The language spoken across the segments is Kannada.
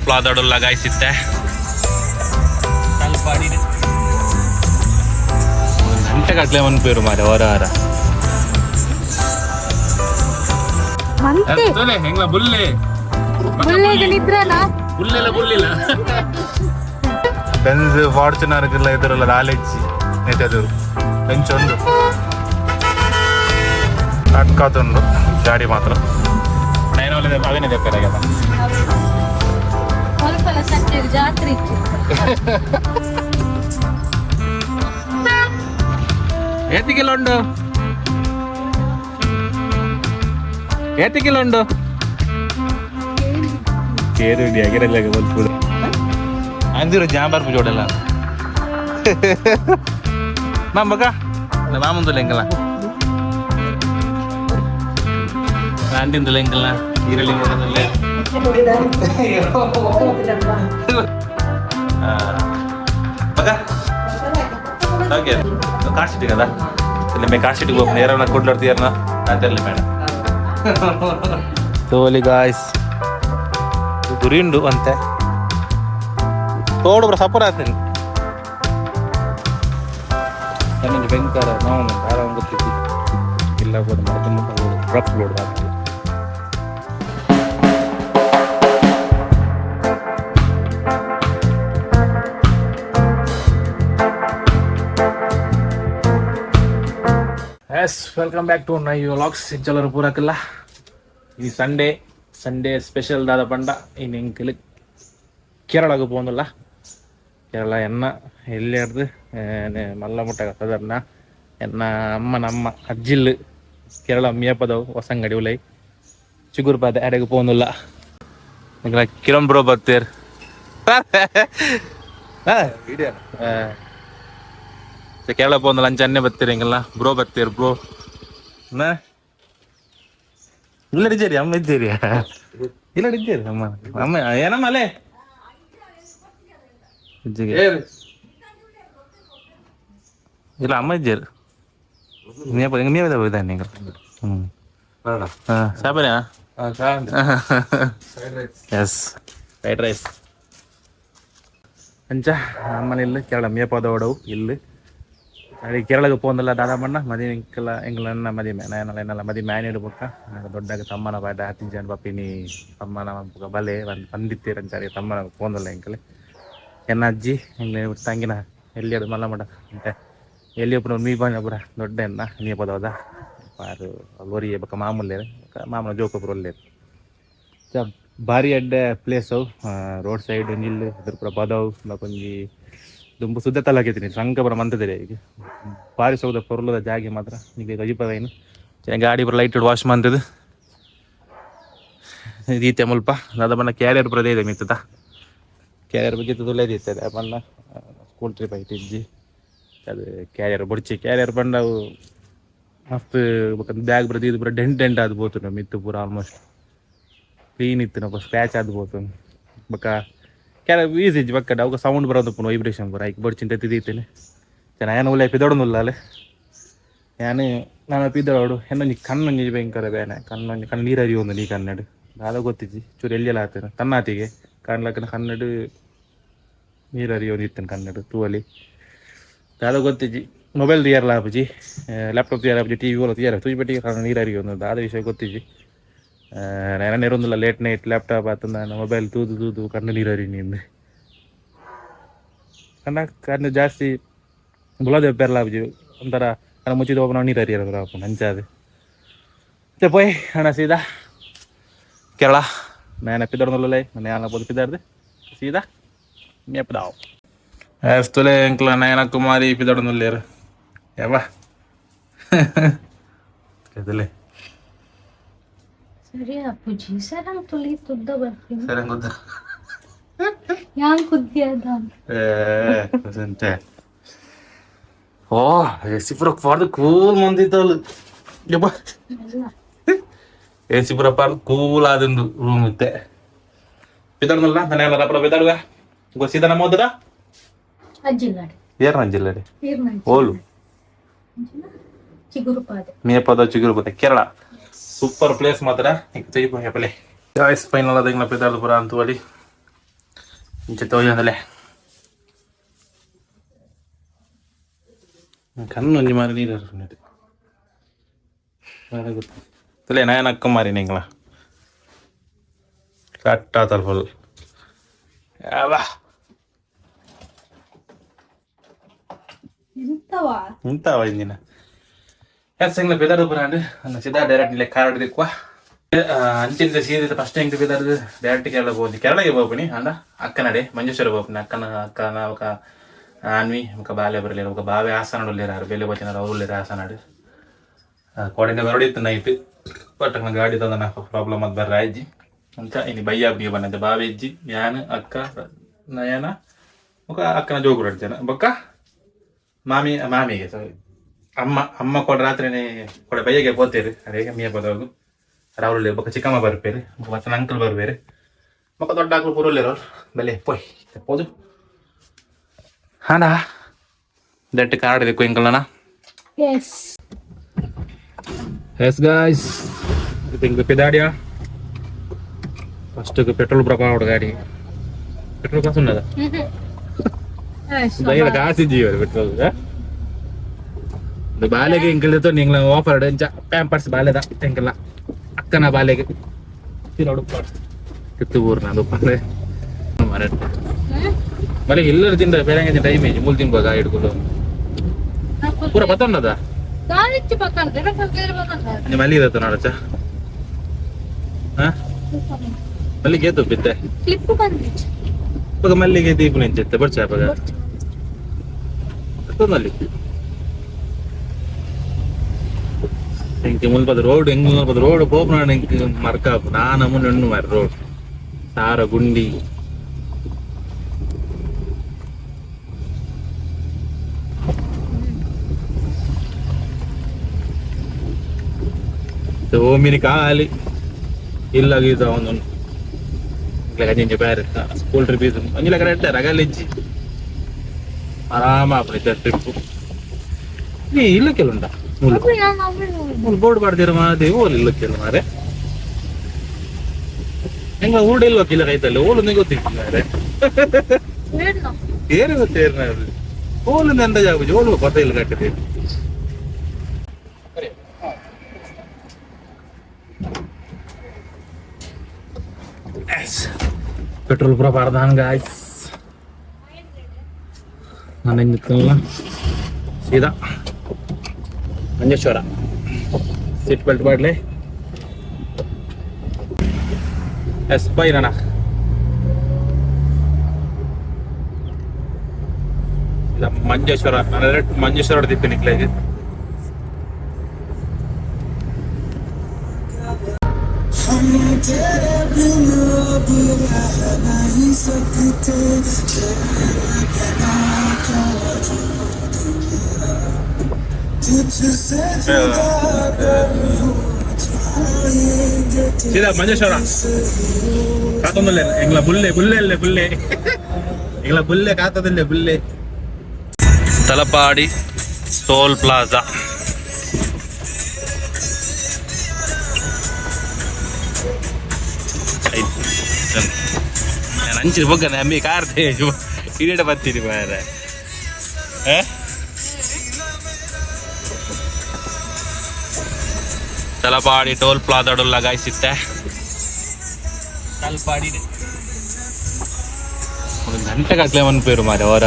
ಪ್ಲಾದಡುಲ್ಲ ಗಾಯಿಸಿತ್ತೆ ಗಂಟೆ ಕಟ್ಲೆ ಮನ್ಪೇರು ಮಾರೆ ಹೊರ ಹೊರ ಹೆಂಗ ಬುಲ್ಲೆ ಬುಲ್ಲಿಲ್ಲ ಬೆನ್ಸ್ ಫಾರ್ಚುನರ್ ಇದ್ರಲ್ಲ ನಾಲೆಜ್ಜಿ ನೆತ್ತದೂರು ಬೆಂಚೊಂದು ಅಟ್ಕಾತುಂಡು ಗಾಡಿ ಮಾತ್ರ ಅವೇನೇ ತೆಪ್ಪಾರಾಗಲ್ಲ ಏತಿಗೆಲ್ಲ ಉಂಡು ಕೇರುಡಿ ಆಗಿರಲ್ಲ ಬಲ್ಪುಡು ಅಂದಿರು ಜಾಂಬಾರ್ಪು ಜೋಡಲ್ಲ ಮಾಮಗ ಮಾಮಂದು ಲೆಂಗಲ್ಲ ಆಂಟಿಂದು ಲೆಂಗಲ್ಲ ಈರಳ್ಳಿ ಮಗ ಹಾಗೆ ಕಾಶಿಟ್ಟಿಗೆ కదా ಇಲ್ಲ ಮೇ ಕಾಶಿಟ್ಟಿಗೆ ಹೋಗ್ತೀನಿ ಯಾರನ್ನ ಕೊಡ್ಲಾಡ್ತೀಯಾರನ್ನ ಅಂತೆಲ್ಲ ಬೇಡ ತೋಲಿ ಗಾಯ್ಸ್ ಗುರಿಂಡು ಅಂತೆ ತೋಡು ಸಪೋರ್ ಆಗ್ತೀನಿ ನನಗೆ ಭಯಂಕರ ನಾವು ಆರಾಮ ಗೊತ್ತಿದ್ದಿ ಇಲ್ಲ ಬೋದು ಮರದ ರಫ್ ಲೋಡ್ ಆಗ್ತದೆ ಎಸ್ ವೆಲ್ಕಮ್ ಬ್ಯಾಕ್ ಟು ನೈ ವ್ಲಾಗ್ಸ್ ಇಂಚಲರು ಪೂರಕ್ಕಿಲ್ಲ ಈ ಸಂಡೇ ಸ್ಪೆಷಲ್ ದಾದ ಪಂಡ ಇನ್ನು ಎಂಕಲ್ ಕೇರಳಗೆ പോകുന്നില്ല ಕೇರಳ ಎನ್ನ ಎಲ್ಲಿ ಹಿಡ್ದು ಮಲ್ಲ ಮುಟ್ಟ ಸದರ್ನ ಎನ್ನ ಅಮ್ಮನ ಅಜ್ಜಿಲ್ ಕೇರಳ ಮಿಯಪದವು ಹೊಸಂಗಡಿ ಉಲೈ ಚಿಗುರ್ಪಾದ ಅಡೆಗೆ പോകുന്നില്ല ನಿಂಗಳ ಕಿರಣ್ ಬ್ರೋ ಬರ್ತೀರ್ ಕೇರಳ പോകുന്നില്ല ಅಂಚನ್ನೆ ಬರ್ತೀರಿ ಹಿಂಗೆಲ್ಲ ಬ್ರೋ ಬರ್ತೀರ್ ಬ್ರೋ ಇಲ್ಲಡಿದ್ದೀರಿ ಅಮ್ಮ ಇದ್ದೀರಿ ಇಲ್ಲಡಿದ್ದೀರಿ ಅಮ್ಮ ಏನಮ್ಮ ಅಲ್ಲೇ ಇಲ್ಲ ಅಮ್ಮ ಇದ್ದೀರಿ ನೀವೇ ಹೋಯ್ತಾ ನೀವು ಸಾಬರ ಎಸ್ ಫ್ರೈಡ್ ರೈಸ್ ಅಂಚ ಅಮ್ಮನ ಇಲ್ಲ ಕೇರಳ ಮೇಪದೋಡವು ಇಲ್ಲಿ ಅದೇ ಕೇರಳಗೆ പോകുന്നിಲ್ಲ ದಾದಾಮಣ್ಣ ಮದಿ ಎಂಗ್ಲನ್ನ ಮದಿ ನಾನೆಲ್ಲ ಮದಿ ಮ್ಯಾನ್ ಇಡ್ಬೇಕ ದೊಡ್ಡಾಗ ತಮ್ಮನ ಬಾಡ 10 ಜನ ಪಪ್ಪಿನಿ ತಮ್ಮನ ಬಲೆ ಬಂದಿತ್ತೀರಂಚಾರಿ ತಮ್ಮನ പോകുന്നിಲ್ಲ ಎಂಕಲೆ ಎನ್ನ ಅಜ್ಜಿ ಎಂಗ್ಲೆ ತಂಗಿನ ಎಲ್ಲಿ ಅದು ಮಲ್ಲ ಮಡ ಅಂತೆ ಎಲ್ಲಿ ಒಬ್ಬರು ಮೀ ಬಂದ ದೊಡ್ಡ ಎನ್ನ ನೀ ಪದವದ ಪಾರು ಗೋರಿ ಬಕ್ಕ ಮಾಮೂಲಿ ಮಾಮೂಲ ಜೋಕೊಬ್ರು ಒಳ್ಳೆ ಭಾರಿ ಅಡ್ಡೆ ಪ್ಲೇಸು ರೋಡ್ ಸೈಡ್ ನಿಲ್ಲು ಅದ್ರ ಪುರ ಪದವು ಕೊಂಜಿ ದುಂಬು ಸುದ್ದ ತಲಾಗೈತೀನಿ ಸಂಕ ಬರ ಮಂತದಿರಿ ಈಗ ಭಾರಿ ಸೌದ ಪೊರ್ಲದ ಜಾಗೆ ಮಾತ್ರ ಈಗ ಗಜಿಪವೇನು ಗಾಡಿ ಬರ ಲೈಟ್ ವಾಶ್ ಮಾಡ್ತದೆ ರೀತಿಯ ಮುಲ್ಪ ಅದ ಬಣ್ಣ ಕ್ಯಾರಿಯರ್ ಬರದೇ ಇದೆ ಮಿತ್ತದ ಕ್ಯಾರಿಯರ್ ಬಗ್ಗೆ ತುಲೇದಿರ್ತದೆ ಬಣ್ಣ ಸ್ಕೂಲ್ ಟ್ರಿಪ್ ಆಯ್ತು ಇಜ್ಜಿ ಅದು ಕ್ಯಾರಿಯರ್ ಬುಡ್ಚಿ ಕ್ಯಾರಿಯರ್ ಬಂಡವು ಮಸ್ತ್ ಬ್ಯಾಗ್ ಬರದಿ ಇದು ಬರ ಡೆಂಟ್ ಆದ್ ಬೋತು ನಾವು ಮಿತ್ತು ಪೂರ ಆಲ್ಮೋಸ್ಟ್ ಕ್ಲೀನ್ ಇತ್ತು ನಾವು ಸ್ಕ್ರ್ಯಾಚ್ ಆದ್ ಬೋತು ಬಕ್ಕ ಕ್ಯಾರಿಯರ್ ಈಸಿ ಇಜ್ಜಿ ಬಕ್ಕ ಅವಾಗ ಸೌಂಡ್ ಬರೋದು ಪುನಃ ವೈಬ್ರೇಷನ್ ಬರ ಈಗ ಬಡ್ಚಿಂತ ತಿದೀತೇನೆ ನಾನು ಉಲ್ಲ ಪಿದೋಡನುಲ್ಲ ಅಲ್ಲೇ ನಾನು ಪಿದೋಡು ಹೆಣ್ಣು ನೀ ಕಣ್ಣು ನೀ ಭಯಂಕರ ಬೇನೆ ಕಣ್ಣು ನೀರು ಹರಿಯೋದು ನೀ ಕನ್ನಡು ಅದು ಗೊತ್ತಿಜ್ಜಿ ಚೂರು ಎಲ್ಲೆಲ್ಲ ಆಗ್ತೇನೆ ತನ್ನಾತಿಗೆ ಕಣ್ಲಕ್ಕನ ಕನ್ನಡು ನೀರು ಹರಿಯೋದು ಇತ್ತೇನೆ ಕನ್ನಡು ತೂವಲ್ಲಿ ಅದು ಗೊತ್ತಿಜ್ಜಿ ಮೊಬೈಲ್ తీయాలి ಅಪ್ಪಾಜಿ ಲ್ಯಾಪ್ಟಾಪ್ తీయాలి ಅಪ್ಪಾಜಿ ಟಿ ವಿ ಓಲ తీయాలి ತುಜಿಬಟ್ಟಿಗೆ ನೀರು ಹರಿಯೋದು ಅದು ವಿಷಯ ಗೊತ್ತಿಜ್ಜಿ ನಾನು ಇರೋದಿಲ್ಲ ಲೇಟ್ ನೈಟ್ ಲ್ಯಾಪ್ಟಾಪ್ ಆತ ನಾನು ಮೊಬೈಲ್ ತೂದು ಕಣ್ಣು ನೀರು ಹರಿ ನಿಂದು ಕಣ್ಣು ಜಾಸ್ತಿ ಬುಲೋದೆ ಪೆರ್ಲ ಅಪ್ಪಾಜಿ ಒಂಥರ ಕಣ್ಣು ಮುಚ್ಚಿದ ಹೋಗೋಣ ನೀರು ಹರಿಯೋದು ಅಪ್ಪ ನಂಚಾದು ಮತ್ತೆ ಪೋಯ್ ಹಣ ಸೀದಾ ಕೇರಳ ನಾನು ಪಿದೋಡ್ನಲ್ಲೇ ನಾನು ಬೋದು ಪಿದಾರ್ದೆ ಸೀದಾ ಮೇಪದಾವ್ ಎಸ್ತಲೆ ಎಂಕ್ಲ ನಯನ ಕುಮಾರಿ ಪಿದೋಡ್ನಲ್ಲೇರು ಯಾವ ಕದಲೆ ಸರಿ ಅಪ್ಪುಜಿ ಸರಂಗ್ ತುಲಿ ತುದ್ದ ಬರ್ತೀನಿ ಸರಂಗ್ ಉದ್ದ ಯಾಂಗ್ ಕುದ್ದಿಯದ ಸಂತೆ ಓ ಎಸಿ ಪುರ ಪಾರ್ದು ಕೂಲ್ ಮಂದಿತ್ತಲ್ಲ ಯಪ್ಪ ಎಸಿ ಪುರ ಪಾರ್ದು ಕೂಲ್ ಆದಿಂದು ರೂಮ್ ಇತ್ತೆ ಪಿದೋಡ್ನಲ್ಲ ನನೆಲ್ಲ ರಪ್ಪರ ಪಿದಾಡುವ ಗೊತ್ತಿದ ನಮ್ಮ ಓದದ ಅಜ್ಜಿಲ್ಲಾಡಿ ಏರ್ನ ಜಿಲ್ಲೆ ಓಲು ಚಿಗುರುಪಾದೆ ಮೇಪದ ಚಿಗುರುಪಾದೆ ಕೇರಳ ಸೂಪರ್ ಪ್ಲೇಸ್ ಮಾತ್ರ ಹೆಪ್ಪಲೆ ಚಾಯ್ಸ್ ಫೈನಲ್ ಅದ ಪೆದಾಲು ಪುರ ಅಂತುವಲ್ಲಿ ಇಂಚೆ ತೋಜಂದಲೆ ಕಣ್ಣು ಒಂಜಿ ಮಾರಿ ನೀರು ಗೊತ್ತು ತಲೆ ನಾನು ಅಕ್ಕ ಮಾರಿ ನಿಂಗಳ ಕಟ್ಟ ಫುಲ್ ಯಾವ ಇಂತವ ಇಂದಿನ ಸಂಗ್ಲ ಬೆದರ್ದು ಬರಾಂಡು ಅನ್ನ ಸಿದ್ಧ ಡೈರೆಕ್ಟ್ ಇಲ್ಲೇ ಕಾರ್ ಹಿಡಿದಿಕ್ವಾ ಅಂಚಿನ ಸೀರೆ ಫಸ್ಟ್ ಹೆಂಗ್ ಬೆದರ್ದು ಡೈರೆಕ್ಟ್ ಕೇರಳ ಹೋಗಿ ಕೇರಳಗೆ ಹೋಗ್ಬಿನಿ ಅಂಡ ಅಕ್ಕನಡೆ ಮಂಜೇಶ್ವರ ಹೋಗ್ಬಿನಿ ಅಕ್ಕನ ఒక ಆನ್ವಿ ఒక ಬಾಲ್ಯ ಬರಲಿಲ್ಲ ఒక ಬಾವೆ ಹಾಸನಾಡು ಲೇರಾರು ಬೆಲೆ ಬಚ್ಚಿನಾರು ಅವರು ಲೇರ ಹಾಸನಾಡು ಕೋಡೆಂದ ಬರೋಡಿತ್ತು ನೈಟ್ ಬಟ್ ನಂಗೆ ಗಾಡಿ ತಂದ ಪ್ರಾಬ್ಲಮ್ ಅದು ಬರ್ರ ಅಜ್ಜಿ ಅಂತ ಇನ್ನು ಬಯ್ಯ ಹಬ್ಬಿಗೆ ಬಂದಂತೆ ಬಾವೆ ಇಜ್ಜಿ ಯಾನು ಅಕ್ಕ ನಯನ ఒక ಅಕ್ಕನ ಜೋಗುರು ಅಡ್ತೇನೆ ಬೊಕ್ಕ ಮಾಮಿಗೆ ಸಾರಿ ಅಮ್ಮ ಕೊಡ ರಾತ್ರಿನೇ ಕೊಡ ಬಯ್ಯಗೆ ಪೋತೇರಿ ಅದೇ ಮೀಯ ಪದವು ರಾಹುಲ್ ಬೊಕ್ಕ ಚಿಕ್ಕಮ್ಮ ಬರ್ಪೇರಿ ಮತ್ತನ ಅಂಕಲ್ ಬರ್ಬೇರಿ ಬೊಕ್ಕ ದೊಡ್ಡ ಆಕಳು ಪುರುಲ್ಲಿರೋರು ಬೆಲೆ ಪೋಯ್ ಪೋದು ಹಾಂಡ ದಟ್ ಕಾರ್ ಹಿಡಿದಕ್ಕು ಎಂಕಲ್ನ ಎಸ್ ಗಾಯ್ಸ್ ಇದು ಪೆದಾಡಿಯಾ ಫಸ್ಟ್ ಪೆಟ್ರೋಲ್ ಪ್ರಕಾರ ಗಾಡಿ ಪೆಟ್ರೋಲ್ ಕಾಸು ఉన్నదా ಬೈಲ ಕಾಸು ಜೀವ ಪೆಟ್ರೋಲ್ ಬಾಲೆಗೆ ಎಂಕಲ್తో ನಿಂಗ್ಲ ಆಫರ್ ಎಂಚ ಪ್ಯಾಂಪರ್ಸ್ ಬಾಲೆದ ಎಂಕಲ್ಲ ಅಕ್ಕನ ಬಾಲೆಗೆ ತಿನ್ನೋಡು ಕಿತ್ತೂರ್ನ ದುಪ್ಪಲೆ ಮರ ಮಲೆ ಎಲ್ಲರೂ ತಿಂದ ಬೇರೆ ಟೈಮ್ ಏಜ್ ಮೂಲ್ ತಿನ್ಬೋದ ಹಿಡ್ಕೊಂಡು ಪೂರ ಪತ್ತನ್ನದ ಮಲ್ಲಿ ಇರತ್ತ ನೋಡಚ್ಚ ಮಲ್ಲಿಗೆ ಏತು ಬಿದ್ದೆ ಮಲ್ಲಿಗೆ ದೀಪ ನೆಂಚತ್ತೆ ಬರ್ಚಾಪಗ ಮಲ್ಲಿ ಮುಲ್ಪದ ರೋಡ್ ಹೆಂಗ್ ಮುಲ್ಪದ ರೋಡ್ ಪೋಪನ ಮರ್ಕಾಪು ನಾನು ಮುನ್ನ ಹೆಣ್ಣು ಮಾರಿ ರೋಡ್ ತಾರ ಗುಂಡಿ ಓಮಿನಿ ಕಾಲಿ ಇಲ್ಲಾಗಿದ್ದ ಒಂದೊಂದು ಗಂಜಿ ಬೇರೆ ಸ್ಕೂಲ್ ಟ್ರಿಪ್ ಇದು ಒಂಜಿಲ ಕಡೆ ಇಟ್ಟಾರೆ ಅಗಲಿಜ್ಜಿ ಆರಾಮ ಆಗ್ಬಿಡುತ್ತೆ ಟ್ರಿಪ್ಪು ನೀ ಇಲ್ಲಕ್ಕೆಲ್ಲ ಉಂಟಾ ಬೋರ್ಡ್ ಮಾಡ್ತೀರ ಮಾದೇ ಓಲ್ ಇಲ್ಲಕ್ಕೆಲ್ಲ ಮಾರೆ ಹೆಂಗ ಊಟ ಇಲ್ವಕ್ಕಿಲ್ಲ ರೈತಲ್ಲಿ ಓಲು ಗೊತ್ತಿಲ್ಲ ಮಾರೆ ಏರು ಗೊತ್ತೇರ್ನ ಓಲಿಂದ ಎಂತ ಜಾಗ ಓಲು ಪತ್ತ ಇಲ್ಲ ಕಟ್ಟದೆ ಪೆಟ್ರೋಲ್ ಪೂರ ಪಾರ್ದಾನ್ ಗಾಯ್ಸ್ ನಾನು ಹೆಂಗಿತ್ತಲ್ಲ ಸೀದಾ ಮಂಜೇಶ್ವರ ಸೀಟ್ ಬೆಲ್ಟ್ ಮಾಡ್ಲಿ ಎಸ್ ಬೈ ನಾನ ಇಲ್ಲ ಮಂಜೇಶ್ವರ ನಾನು ಡೈರೆಕ್ಟ್ ಮಂಜೇಶ್ವರ ಹೊಡೆದಿತ್ತು ನಿಕ್ಲೆಗೆ ಸೀದಾ ಮಂಜೇಶ್ವರ ಕಾತೊಂದಲ್ಲೇ ಎಂಗ್ಲ ಬುಲ್ಲೆ ಎಂಗ್ಲ ಬುಲ್ಲೆ ಕಾತದಲ್ಲೇ ಬುಲ್ಲೆ ತಲಪಾಡಿ ಟೋಲ್ ಪ್ಲಾಜಾ ನಾನು ಅಂಚಿನ ಬಗ್ಗೆ ನಮ್ಮಿ ಕಾರ್ತೆ ಕಿರೀಟ ಬರ್ತೀನಿ ಮಾರ ತಲಪಾಡಿ ಟೋಲ್ ಪ್ಲಾಜಾಡು ಲಗಾಯಿಸಿತ್ತೆ ತಲಪಾಡಿ ಒಂದು ಗಂಟೆ ಕಟ್ಲೆ ಮನ್ಪೇರು ಮಾರೆ ಹೊರ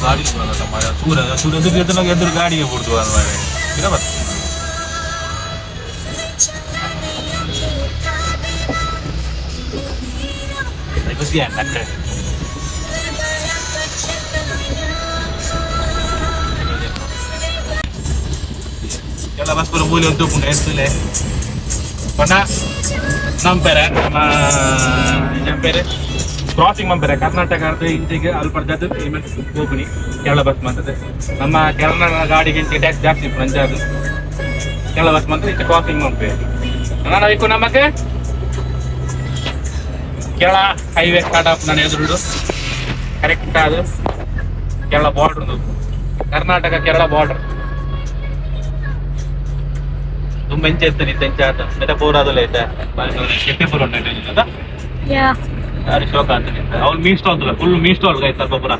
ಗಾಡಿ ಸೂರ್ಯ ಎದುರು ಗಾಡಿಗೆ ಬಿಡ್ತು ಎಲ್ಲ ಬಸ್ ಪೂರ ಮೂಲೆ ಒಂದು ತೂಪುಂಡು ಎಸ್ತಲೆ ಪಂಡ ನಂಪೆರೆ ಕ್ರಾಸಿಂಗ್ ಮಂಪೆರೆ ಕರ್ನಾಟಕ ಇಂಚಿಗೆ ಅಲ್ಪ ಜದ್ದು ಹೋಗ್ಬಿನಿ ಕೇರಳ ಬಸ್ ಮಾಡ್ತದೆ ನಮ್ಮ ಕೇರಳ ಗಾಡಿಗೆ ಇಂಚಿಗೆ ಟ್ಯಾಕ್ಸ್ ಜಾಸ್ತಿ ಇತ್ತು ನಂಚಾದು ಕೇರಳ ಬಸ್ ಮಾಡ್ತದೆ ಇಂಚೆ ಕ್ರಾಸಿಂಗ್ ಮಂಪೆ ನಾನು ಇಕ್ಕು ನಮಗೆ ಕೇರಳ ಹೈವೇ ಸ್ಟಾರ್ಟ್ ಆಪ್ ನಾನು ಎದುರುಡು ಕರೆಕ್ಟ್ ಅದು ಕೇರಳ ಬಾರ್ಡರ್ ಕರ್ನಾಟಕ ಕೇರಳ ಬಾರ್ಡರ್ ತುಂಬ ಇಂಚೆ ಇರ್ತದೆ ಇಂಚೆ ಆತ ಮತ್ತೆ ಪೂರಾದಲ್ಲ ಐತೆ ಕೆಟ್ಟಿಪುರ ಉಂಟು ಯಾ ಯಾರು ಶೋಕ ಅಂತ ಅವ್ನು me stall full me stall guys ಸ್ವಲ್ಪ ಪೂರ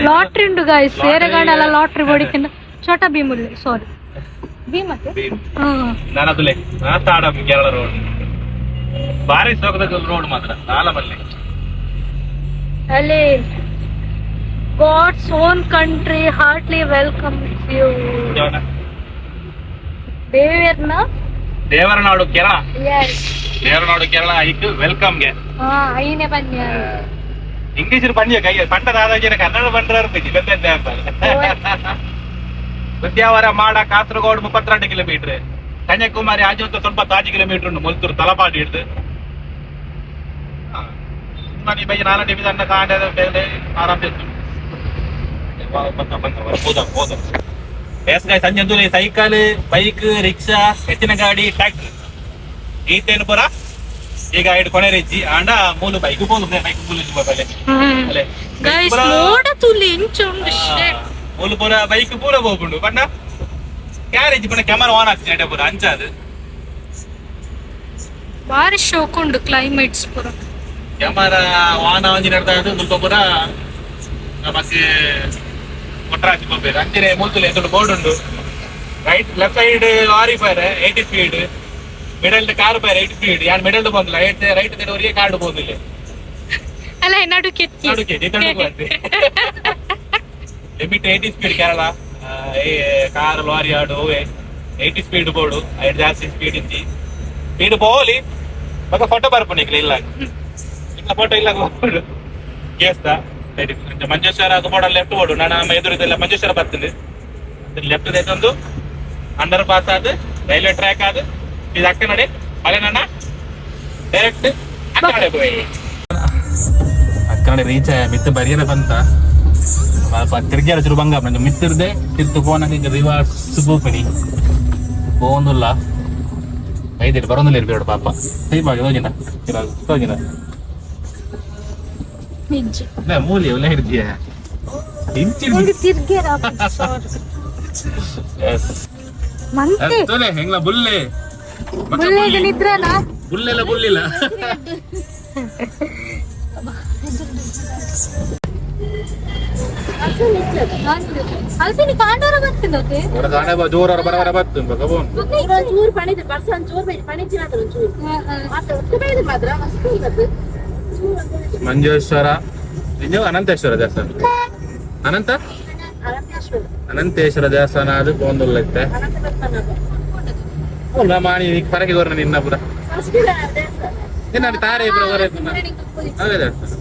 ಲಾಟ್ರಿ ಉಂಟು ಗಾಯ್ಸ್ ಸೇರೆಗಾಡೆಲ್ಲ ಲಾಟ್ರಿ ಹೊಡಿಕೊಂಡು ಛೋಟಾ ಭೀಮುಲ್ಲೆ ಸಾರಿ ಭೀಮಕ್ಕೆ ನಾನು ಅದುಲೆ ಸ್ಟಾರ್ಟ್ ಆಪ್ ಕೇರಳ ರೋಡ್ ಭಾರಿ ಶೋಕದ ರೋಡ್ ಮಾತ್ರ ಆಲಮಲ್ಲಿ ಅಲ್ಲಿ God's own country heartily welcomes you. ದೇವರನಾಡು ಕೇರಳ Yes. ದೇವರನಾಡು ಕೇರಳ ಐಕ್ ವೆಲ್ಕಮ್ಗೆ ಐನೇ ಬನ್ನಿ ಇಂಗ್ಲೀಷ್ ಪಂಜ ಕೈ ಪಂಟದ ಕನ್ನಡ ಬಂಡ್ರ ವಿದ್ಯಾವರ ಮಾಡ ಕಾಸರಗೋಡು 32 ಕಿಲೋಮೀಟರ್ ಕನ್ಯಾಕುಮಾರಿ ಆಜು 95 ಕಿಲೋಮೀಟರ್ ಉಂಟು ಮುಲ್ತೂರು ತಲಪಾಡಿ ಹಿಡ್ದು ಮನಿ ಬೈ ನಾಲ್ಕು ಡಿವಿಜನ್ ಕಾಂಡ ಆರಾಮ್ ಸಂಜೆ ಸೈಕಲ್ ಬೈಕ್ ರಿಕ್ಷಾ ಎತ್ತಿನ ಗಾಡಿ ಟ್ರ್ಯಾಕ್ಟರ್ ಈತೇನು ಪುರ ಈಗ ಐದು ಕೊನೆ ರೆಜ್ಜಿ ಆಂಡ ಮೂಲು ಬೈಕ್ ಮೂಲು ಮೂಲು ಪೂರ ಬೈಕ್ ಪೂರ ಹೋಗ್ಬಿಡು ಬಣ್ಣ ಕ್ಯಾರೇಜ್ ಪುನಃ ಕ್ಯಾಮರಾ ಆನ್ ಆಗ್ತದೆ ಪೂರ ಅಂಚಾದು ಬಾರಿ ಶೋಕ್ ಉಂಡು ಕ್ಲೈಮೇಟ್ಸ್ ಪೂರ ಕ್ಯಾಮರಾ ಆನ್ ಆಂಜಿ ನಡ್ತಾ ಸ್ವಲ್ಪ ಪೂರ ನಮಗೆ ಕೊಟ್ರಾಜ್ ಹೋಗ್ಬೇಕು ಅಂಚನೆ ಮೂಲ್ತುಲೆ ದೊಡ್ಡ ಬೋರ್ಡ್ ಉಂಟು right left side lorry fire 80 speed middle car fire 80 speed ಯಾರು ಮಿಡಲ್ ಬಂದಿಲ್ಲ ರೈಟ್ ಸೈಡ್ ಅವರಿಗೆ ಕಾರ್ಡ್ ಬೋದಿಲ್ಲ ಅಲ್ಲ ನಡುಕೆ limit 80 speed Kerala car lorry ಆಡು 80 ಸ್ಪೀಡ್ ಬೋರ್ಡು ಐದು ಜಾಸ್ತಿ ಸ್ಪೀಡ್ ಇದ್ದಿ ಸ್ಪೀಡ್ ಬೋಲಿ ಮಗ ಫೋಟೋ ಬರ್ಪಣಿಕ್ಲಿ ಇಲ್ಲ ಇಲ್ಲ ಫೋಟೋ ಇಲ್ಲ ಹೋಗ್ಬಿಡು ಕೇಸ್ತಾ ಮಂಜೇಶ್ವರ ಬೋರ್ಡ್ ಲೆಫ್ಟ್ ಬೋರ್ಡು ನಾನು ನಮ್ಮ ಎದುರಿದೆಲ್ಲ ಮಂಜೇಶ್ವರ ಬರ್ತೀನಿ ಲೆಫ್ಟ್ ಒಂದು ಅಂಡರ್ ಪಾಸ್ ಆದ ರೈಲ್ವೆ ಟ್ರ್ಯಾಕ್ ಆದ ಇದು ಅಕ್ಕ ನಡೆ ಮಲೆ ನನ್ನ ಡೈರೆಕ್ಟ್ ಅಕ್ಕ ನಡೆ ರೀಚ್ ಮಿತ್ತು ಬರಿಯರ ಬಂತ ತಿರ್ಗ್ಯಾರ ಚುರು ಬಂಗ ಮಿತ್ತಿರ್ದೆ ತಿರ್ತು ಫೋನ್ ರಿವರ್ಸ್ ಸುಪೂಪಣಿ ಹೋಗುದಿಲ್ಲ ಐದಿಲ್ಲ ಬರೋದಿಲ್ಲ ಇರ್ಬೇಡ ಪಾಪ ಸೈಬಾಗಿ ಹೋಗಿನ ಹೋಗಿನ ಮೂಲಿ ಎಲ್ಲ ಹಿಡ್ದಿಯ ಹೆಂಗ್ಲ ಬುಲ್ಲೆ ಬುಲ್ಲೆಲ್ಲ ಬುಲ್ಲಿಲ್ಲ ಜೋರ ಬರಬರ ಬರ್ತದೆ ಮಂಜೇಶ್ವರ ಅನಂತೇಶ್ವರ ದೇವಸ್ಥಾನ ಅನಂತೇಶ್ವರ ದೇವಸ್ಥಾನ ಅದು ಬೋಂದುಲ್ಲೈತೆ ಮಾಡಿ ಪರಗೆ ಗೋರ್ನ ನಿನ್ನ ಪುರ ತಾರೆ ಅವೇ ದೇವಸ್ಥಾನ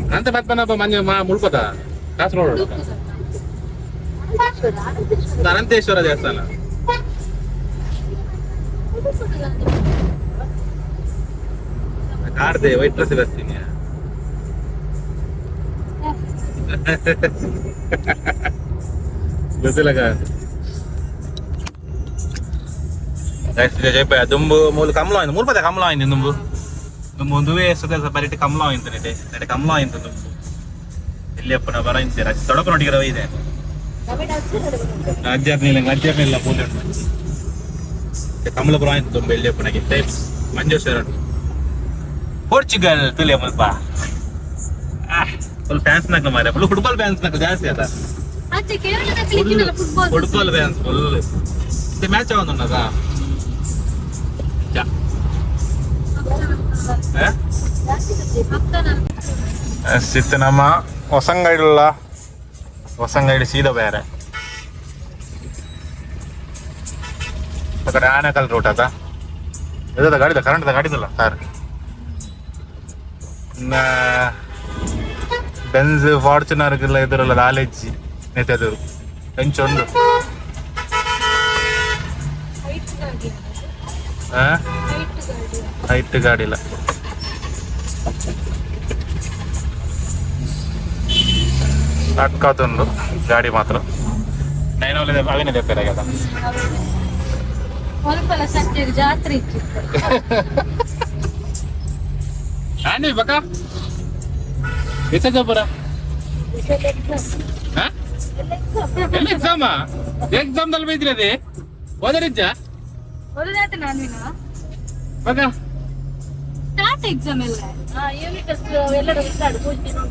ಅನಂತ ಪದ್ಮನಾಭ ಮಂಜ ಮುಳ್ಕೋತ ಕಾಸರಗೋಡು ಅನಂತೇಶ್ವರ ದೇವಸ್ಥಾನ ಕಾಡ್ದೆ ವೈಟ್ ಡ್ರೆಸ್ ಬರ್ತೀನಿ ಗೊತ್ತಿಲ್ಲ ಜಯಪಾಯ ದುಂಬು ಮೂಲ ಕಮಲ ಆಯ್ತು ಮೂಲ್ಪದ ಕಮಲ ಆಯ್ತು ದುಂಬು ದುಂಬು ಒಂದುವೇ ಸುಖ ಬರೀಟಿ ಕಮಲ ಆಯ್ತು ನಡೆ ಕಮಲ ಆಯ್ತು ದುಂಬು ಎಲ್ಲಿಯಪ್ಪನ ಬರ ಇಂತೀರ ತೊಡಕು ನೋಡಿಗಿರೋ ಇದೆ ಅಜ್ಜರ್ನಿಲ್ಲ ಪೂಲೆ ಕಮಲಪುರ ಆಯ್ತು ದುಂಬು ಎಲ್ಲಿಯಪ್ಪನಾಗಿತ್ತೆ ಮಂಜೇಶ್ವರ ಪೋರ್ಚುಗಲ್ ತುಲೆ ಮುಲ್ಪ ಫುಲ್ ಫ್ಯಾನ್ಸ್ ನಾಕ ಮಾರ ಫುಲ್ ಫುಟ್ಬಾಲ್ ಫ್ಯಾನ್ಸ್ ನಾಕ ಜಾಸ್ತಿ ಅದ ಫುಟ್ಬಾಲ್ ಫ್ಯಾನ್ಸ್ ಫುಲ್ ಇದು ಮ್ಯಾಚ್ ಆಗುന്നുണ്ടതാ ಸಿತ್ತು ನಮ್ಮ ಹೊಸಂಗೈಡ್ ಸೀದಾ ಬೇರೆ ಆ ಕಡೆ ಆನೆಕಲ್ ರೂಟ್ ಅದ ಇದದ ಗಾಡಿದ ಕರೆಂಟ್ದ ಗಾಡಿದಲ್ಲ ಕಾರ್ ಬೆನ್ಸ್ ಫಾರ್ಚುನರ್ಗೆಲ್ಲ ಎದುರಲ್ಲ ನಾಲೆಜ್ಜಿ ನೆತೆದರು ಹೆಂಚೊಂದು ಹೈಟ್ ಗಾಡಿಲ್ಲ ಅಕ್ಕಾತೊಂದು ಗಾಡಿ ಮಾತ್ರ ನೈನೋಲೆ ಅವೇನೇ ತೆಪ್ಪರಾಗ್ಯದ ಜಾತ್ರೆ ಇತ್ತು Ani baka? Bisa jawab berapa? Hah? Exam ah? Exam dalam itu deh. Wajar aja. ಓದೋದಾಯ್ತು ನಾನು Baka? ಸ್ಟಾರ್ಟ್ ಎಕ್ಸಾಮ್ ಎಲ್ಲ ಯೂನಿಟ್ ಎಲ್ಲರೂ ಸ್ಟಾರ್ಟ್ ಕೂತ್ಕೊಂಡು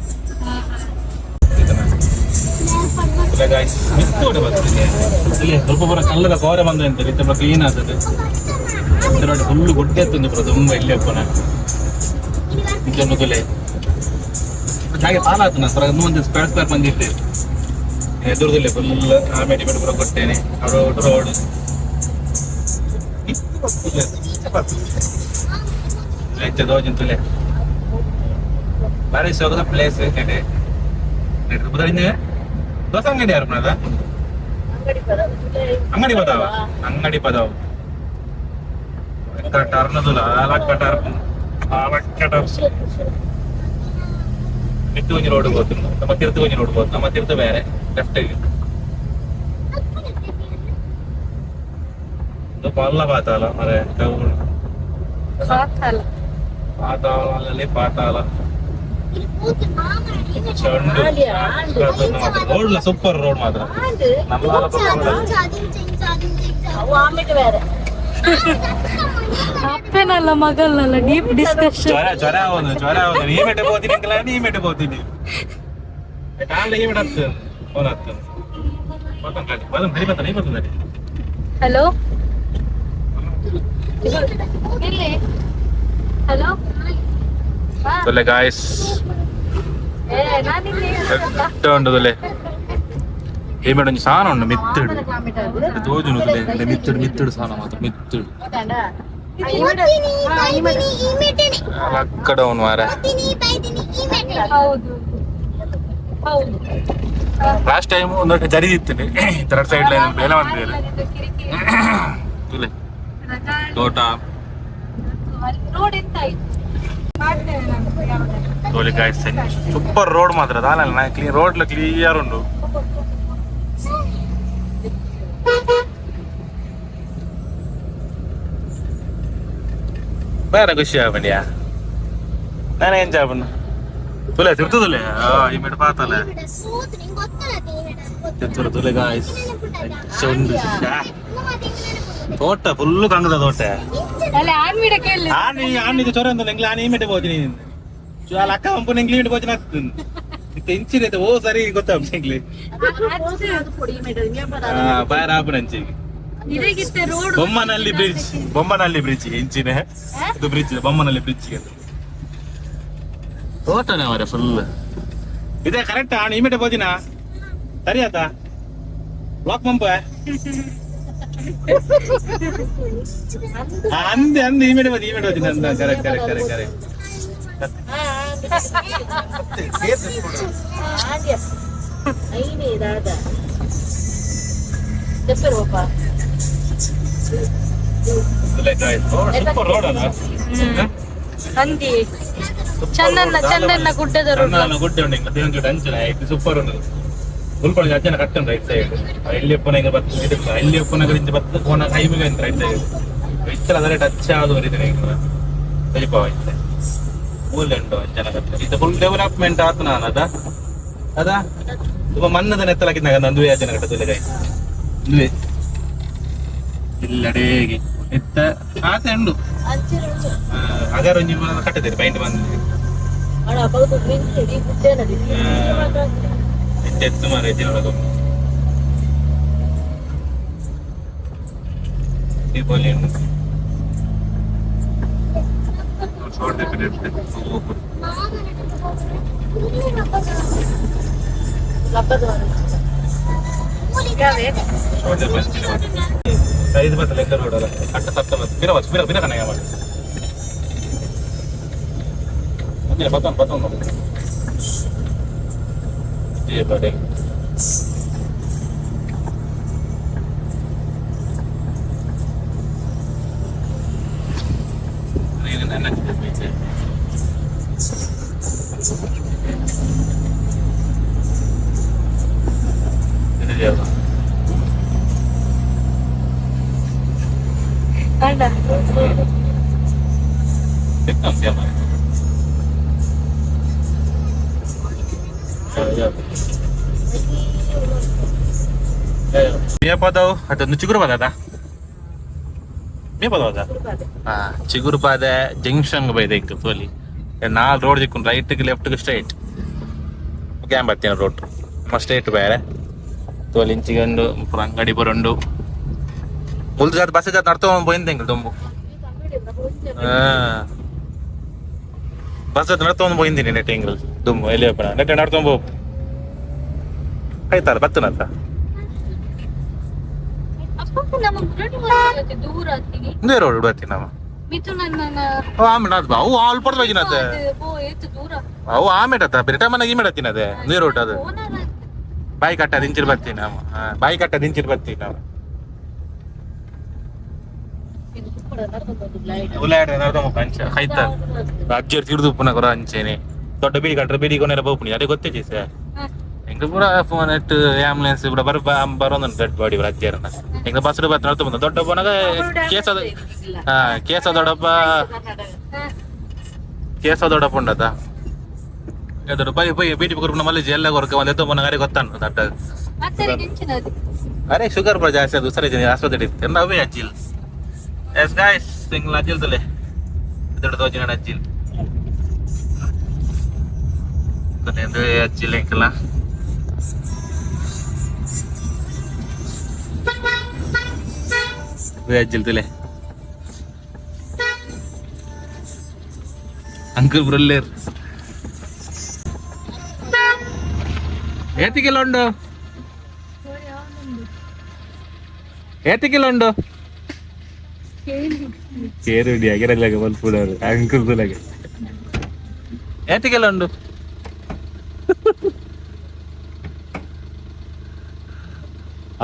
ಸ್ವಲ್ಪ ಬರ ಕಲ್ಲದ ಕೋರೆ ಬಂದ ಅಂತ ಸ್ವಲ್ಪ ಕ್ಲೀನ್ ಆಗ್ತದೆ ಫುಲ್ ಗುಡ್ಡೆ ಎತ್ತುಂದು ಬರ ತುಂಬ ಇಲ್ಲಿ ಅಪ್ಪನ ನಿಜ ಹಾಗೆ ಪಾಲ ಆತನ ಒಂದು ಸ್ಕ್ವೇರ್ ಸ್ಕ್ವೇರ್ ಬಂದಿದ್ದೆ ಎದುರದಲ್ಲೇ ಫುಲ್ ಆಮೇಲೆ ಬಿಟ್ಟು ಬರೋ ಕೊಟ್ಟೇನೆ ರೋಡ್ ರೋಡ್ ದೋಜಿಂತಲೇ ಬಾರಿ ಸೋಗದ ಪ್ಲೇಸ್ ನೆಡೆ ನೆಡ್ದು ದೋಸೆ ಅಂಗಡಿ ಯಾರು ಅದ ಅಂಗಡಿ ಬದಾವ ಅಂಗಡಿ ಬದಾವ ಟರ್ನದುಲ ಕಟರ್ ಮಿತ್ತುಂಜಿ ರೋಡ್ ಹೋಗ್ತೀನಿ ನಮ್ಮ ತೀರ್ಥಗುಂಜಿ ರೋಡ್ ಹೋಗ್ತು ನಮ್ಮ ತೀರ್ಥ ಬೇರೆ ಲೆಫ್ಟ್ ಪಲ್ಲ ಪಾತಾಲ ಮರೆ ಪಾತಾಳಲ್ಲಿ ಪಾತಾಳ ರೋಡ್ ಸೂಪರ್ ರೋಡ್ ಮಾತ್ರ ಅಪ್ಪನಲ್ಲ ಮಗನಲ್ಲ ಡೀಪ್ ಡಿಸ್ಕಷನ್ ಜ್ವರ ಆಗೋದು ಈ ಮೆಟ್ಟೆ ಹೋಗ್ತೀನಿ ಅಂಕಲ ನೀ ಮೆಟ್ಟೆ ಹೋಗ್ತೀನಿ ಕಾಲಿಗೆ ಈ ಮೆಟ್ಟ ಹತ್ತು ಫೋನ್ ಹತ್ತು ಬರೀ ಬರ್ತದೆ ಹಲೋ ಹಲೋ ತೊಲೆ ಗಾಯ್ಸ್ ಉಂಟದಲ್ಲೇ ಈ ಮೇಡ ಒಂಜಿ ಸಾನ ಉಂಡು ಮಿತ್ತುಡು ತೋಜುನು ಮಿತ್ತುಡು ಮಿತ್ತುಡು ಸಾನ ಮಾತ್ರ ಮಿತ್ತುಡು ಅಕ್ಕಡ ಅವನು ಮಾರ ಲಾಸ್ಟ್ ಟೈಮ್ ಒಂದು ಜರಿದಿತ್ತು ಥರ್ಡ್ ಸೈಡ್ ಲೈನ್ ಬೇಲ ಬಂದಿದ್ದಾರೆ ತುಲೆ ತೋಟ ತೋಲಿ ಗಾಯ್ಸ್ ಸೂಪರ್ ರೋಡ್ ಮಾತ್ರ ದಾನಲ್ಲ ಕ್ಲೀನ್ ರೋಡ್ ಕ್ಲಿಯರ್ ಉಂಡು ಬೇರೆ ಖುಷಿ ಆಗ್ಬಂಡಿಯಾ ನಾನೇ ಏನ್ ಜಾಬ್ ತುಲೆ ತಿರ್ತದಲ್ಲೇ ಈ ಮೇಡ ಪಾತಲ್ಲ ತಿರ್ತದ ತುಲೆ ಗಾಯ್ಸ್ ಉಂಡು ತೋಟ ಫುಲ್ಲು ಕಂಗದ ತೋಟ ಆನಿದು ಚೊರ ಅಂತ ಎಂಗ್ಲ ಆನೆ ಈ ಮೆಟ್ಟೆ ಹೋಗ್ತೀನಿ ಅಲ್ಲ ಅಕ್ಕ ಪಂಪು ಎಂಗ್ಲಿ ಮೆಟ್ಟೆ ಹೋಗ್ತೀನಿ ಆಗ್ತದೆ ಇತ್ತ ಇಂಚಿನೈತೆ ಓ ಸರಿ ಗೊತ್ತಾಗ್ತದೆ ಎಂಗ್ಲಿ ಬಾರ ಆಪನ ಅಂಚಿಗೆ ಬೊಮ್ಮನಲ್ಲಿ ಬ್ರಿಡ್ಜ್ ಇಂಚಿನ ಇದು ಬ್ರಿಡ್ಜ್ ಬೊಮ್ಮನಲ್ಲಿ ಬ್ರಿಡ್ಜ್ಗೆ ತೋಟನೇ ಮಾರೆ ಫುಲ್ ಇದೇ ಕರೆಕ್ಟ್ ಆಣ ಈ ಮೆಟ್ಟೆ ಹೋದಿನ ಸರಿ ಆತ ಬ್ಲಾಕ್ ಪಂಪ್ ಅಂದೆ ಈ ಮೆಟ್ಟೆ ಹೋದಿನ ಅಂದ ಕರೆಕ್ಟ್ ಸೂಪರ್ ರೋಡ್ ಅಲ್ಲ ಅಂದಿ ಚಂದನ್ನ ಗುಡ್ಡದ ಗುಡ್ಡೆ ಉಂಟು ಅಂಚನೆ ಸೂಪರ್ ಉಂಟು ಉಳ್ಕೊಳ್ಳಿ ಅಜ್ಜನ ಕಟ್ಟನ್ ರೈಟ್ ಸೈಡ್ ಇಲ್ಲಿ ಒಪ್ಪನ ಈಗ ಬರ್ತದೆ ಇಲ್ಲಿ ಒಪ್ಪನಗರಿಂದ ಬರ್ತದೆ ಫೋನ ಹೈವೇಗೆ ಅಂತ ರೈಟ್ ಸೈಡ್ ಇತ್ತಲ್ಲ ಅದರ ಟಚ್ ಆದವರು ಇದೀನಿ ಸರಿಪಾವ ಇತ್ತೆ ಫುಲ್ ಉಂಟು ಅಜ್ಜನ ಕಟ್ಟೆ ಇದು ಫುಲ್ ಡೆವಲಪ್ಮೆಂಟ್ ಆತ ನಾನು ಅದ ತುಂಬ ಮನ್ನದ ನೆತ್ತಲಾಕಿದ್ದಾಗ ನಂದುವೆ ಅಜ್ಜನ ಕಟ್ಟೆ ತುಲೆ ಕೈ ದುವೆ ಇಲ್ಲಡೇಗೆ ಎತ್ತ ಆಸೆ ಉಂಡು ಅಗಾರ ಒಂಜಿ ಕಟ್ಟದಿರಿ ಪೈಂಟ್ ಬಂದಿದೆ ಎತ್ತು ಮಾರ ಒಳಗ ದೀಪಾವಳಿ ಉಂಟು ಐದು ಬತ್ತಲ್ಲ ಎಂದ ರೋಡಲ್ಲ ಕಟ್ಟ ಸತ್ತ ಬಿರ ಕಣಗ ಮಾಡಿ ಬತ್ತೊಂದು ಬಡೆ ಮೇ ಪದವು ಅದೊಂದು ಚಿಗುರು ಪದ ಅದ ಮೇ ಪದ ಅದ ಹಾ ಚಿಗುರು ಪಾದ ಜಂಕ್ಷನ್ ಬೈದೆ ಇತ್ತು ತೋಲಿ ನಾಲ್ ರೋಡ್ ಚಿಕ್ಕೊಂಡು ರೈಟ್ಗೆ ಲೆಫ್ಟ್ಗೆ ಸ್ಟ್ರೈಟ್ ಕ್ಯಾನ್ ಬರ್ತೀನಿ ರೋಡ್ ಸ್ಟ್ರೈಟ್ ಬೇರೆ ತೋಲಿ ಇಂಚಿಗಂಡು ಅಂಗಡಿ ಬರೋಂಡು ಮುಲ್ದು ಜಾತ್ ಬಸ್ ಜಾತ್ ನಡ್ತೊಂಡು போயிருந்தேன் எங்க ತುಂಬು ಬಸ್ ಜಾತ್ ನಡ್ತೊಂಡು போயிருந்தேன் ನೆಟ್ ಎಂಗಲ್ ತುಂಬು ಎಲ್ಲಿ ಹೋಗ್ಬೇಡ ನೆಟ್ ನಡ್ತೊಂಡು ಹೋಗು ಆಯ್ತಲ್ಲ ಬತ್ತನಂತ ಇಂದೇ ರೋಡ್ ಬರ್ತೀನಿ ನಾವು ಅವು ಆಲ್ ಪಡ್ದು ಹೋಗಿನತ್ತೆ ಅವು ಆಮೇಟತ್ತ ಬೇರೆ ಟೈಮನ್ನ ಈ ಮೇಡತ್ತೀನಿ ಅದೇ ಇಂದೇ ರೋಡ್ ಅದು ಬಾಯಿ ಕಟ್ಟ ದಿಂಚಿರ್ ಬರ್ತೀನಿ ನಾವು ಬಾಯಿ ಕಟ್ಟ ದಿಂಚಿರ್ ಬರ್ತೀವಿ ನಾವು ಅಜ್ಜಿ ತಿರುದು ಪುನಃ ಕೊರ ಅಂಚೇನೆ ದೊಡ್ಡ ಬೀಡಿ ಕಟ್ರೆ ಬೀಡಿ ಕೊನೆ ಬೋಪುನಿ ಅದೇ ಗೊತ್ತೇ ಸರ್ ಎಂಗ ಪೂರ ಫೋನ್ ನೆಟ್ ಆಂಬುಲೆನ್ಸ್ ಕೂಡ ಬರೋದು ಡೆಡ್ ಬಾಡಿ ಅಜ್ಜಿಯರನ್ನ ಎಂಗ ಬಸ್ ಬರ್ತಾ ಬಂದ ದೊಡ್ಡ ಪೋನಾಗ ಕೇಸ ದೊಡ್ಡಪ್ಪ ದೊಡ್ಡಪ್ಪ ಉಂಡದ ದೊಡ್ಡ ಬೈ ಬೈ ಬೀಟಿ ಕೊರ್ಪುನ ಮಲ್ಲೇಜ್ ಎಲ್ಲ ಕೊರಕ ಒಂದು ಎತ್ತೋ ಪೋನ ಗಾಡಿ ಗೊತ್ತಾನು ದಡ್ಡ ಅರೆ ಶುಗರ್ ಬರ ಜಾಸ್ತಿ ಅದು ಸರಿ ಆಸ್ಪತ್ರೆ ಇತ್ತು ಅವೇ ಅಜ್ಜಿಲ್ ಎಸ್ ಗಾಯ್ಸ್ ತಿಂಗಳ ಅಜ್ಜಿಲ್ ತಲೆ ದೊಡ್ಡ ತೋಜಿನ ಅಜ್ಜಿಲ್ ಕೊನೆಂದು ಅಜ್ಜಿಲ್ ಎಂಕಲ್ಲ ಅಜ್ಜಿಲ್ ತಲೆ ಅಂಕಲ್ ಬ್ರಲ್ಲೇರ್ ಏತಿಗೆಲ್ಲ ಉಂಡು ಏತಿಗೆಲ್ಲ ಕೇರುಡಿ ಆಗಿರಲ್ಲಾಗ ಮಲ್ಪುಡವರು ಅಂಕಲ್ ತುಲಾಗೆ ಏತಿಗೆಲ್ಲ ಉಂಡು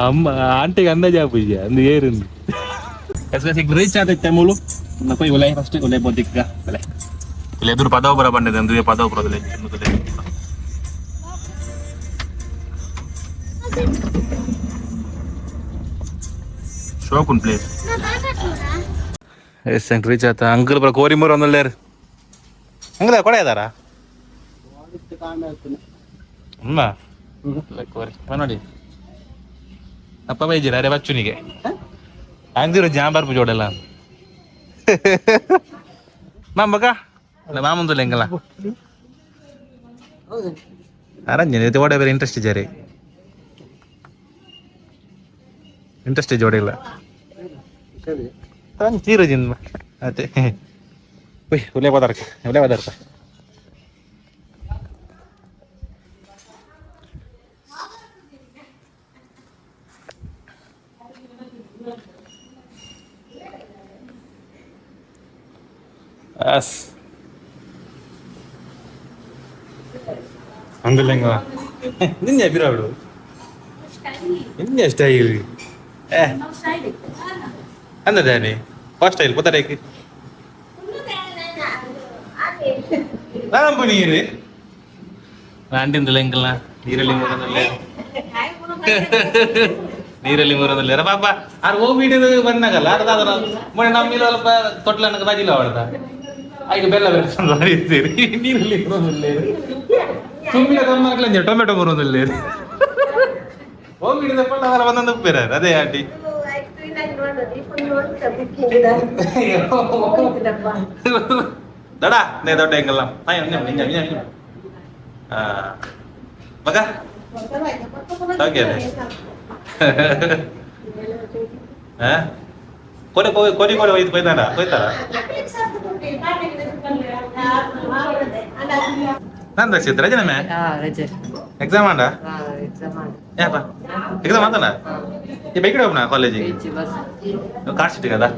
ಅಮ್ಮ ಆಂಟಿಗೆ ಅಂದಾಜು ಆಪುಜಿ ಅಂದು ಏರುಂದು ರೀಚ್ ಆದೈತೆ ಮೂಲು ಪೈ ಒಲೆ ಫಸ್ಟ್ ಒಲೆ ಬೋದಿಕ್ಕ ಒಲೆ ಇಲ್ಲಿ ಎದುರು ಪದವಪುರ ಬಂದಿದೆ ಅಂದ್ರೆ ಪದವಪುರದಲ್ಲಿ ಶೋಕುನ್ ಪ್ಲೇಸ್ ಎಸ್ ರೀಚ್ ಆತ ಅಂಕಲ್ ಬರ ಕೋರಿಮೂರು ಒಂದಲ್ಲೇರು ಹಂಗದ ಕೊಡೆ ಇದಾರ ಅಮ್ಮ ಕೋರಿ ನೋಡಿ ಅಪ್ಪ ಬೈಜಿರ ಅರೆ ಬಚ್ಚುನಿಗೆ ಹಂಗಿರು ಜಾಂಬಾರ್ಪು ಜೋಡೆಲ್ಲ ಮಾಮಗ ಮಾಮಂದು ಹೆಂಗಲ್ಲ ಅರಂಜನೆ ಓಡ ಬೇರೆ ಇಂಟ್ರೆಸ್ಟ್ ಇದ್ದಾರೆ ಇಂಟ್ರೆಸ್ಟ್ ಜೋಡಿಲ್ಲ ತೀರು ಜಿನ್ ಅದೇ ಒಳ್ಳೆ ಪದಾರ್ಥ ಅಸ್ ಅಂಗಲೆಂಗ ನಿನ್ನೆ ಬಿರಾಡು ನಿನ್ನೆ ಸ್ಟೈಲ್ ಅಂದದಾನೆ ಫಸ್ಟ್ ಸ್ಟೈಲ್ ಪುತ್ತರೇಕಿ ನಾನು ನೀರು ಆಂಟಿಂದಲ್ಲ ಎಂಕಲ್ಲ ನೀರಲ್ಲಿ ಮೂರದಲ್ಲೇ ಪಾಪ ಆರು ಹೋಗ್ಬಿಟ್ಟು ಬಂದಾಗಲ್ಲ ಅರ್ಧಾದ್ರ ಮೊನ್ನೆ ನಮ್ಮ ಇಲ್ಲಿ ಸ್ವಲ್ಪ ತೊಟ್ಲನ್ನ ಬಾಜಿಲ್ಲ ಅವಳ್ದ ಈಗ ಬೆಲ್ಲ ಬೆರೆಸ್ತೀರಿ ನೀರಲ್ಲಿ ಸುಮ್ಮನೆ ತಮ್ಮ ಟೊಮೆಟೊ ಬರೋದಿಲ್ಲ ಹೋಗ್ಬಿಡಿದ ಪಳ್ಳ ಅವರ ಒಂದೊಂದು ಉಪ್ಪಿರ ಅದೇ ಆಂಟಿ ದಡ ನೇ ದೊಡ್ಡ ಹೆಂಗಲ್ಲ ಮಗ ಕೊನೆ ಕೊನೆ ಕೊನೆ ಒಯ್ದು ಕೊಯ್ತಾರ ನಂದ ಸಿದ್ಧ ರಜೆ ನಮ್ಮೆ ಎಕ್ಸಾಮ್ ಆಂಡ ಯಾಪ ಎಕ್ಸಾಮ್ ಆತನ ಈ ಬೈಕಡೆ ಹೋಗ್ನ ಕಾಲೇಜಿಗೆ ಕಾರ್ ಸೀಟಿಗೆ ಅದ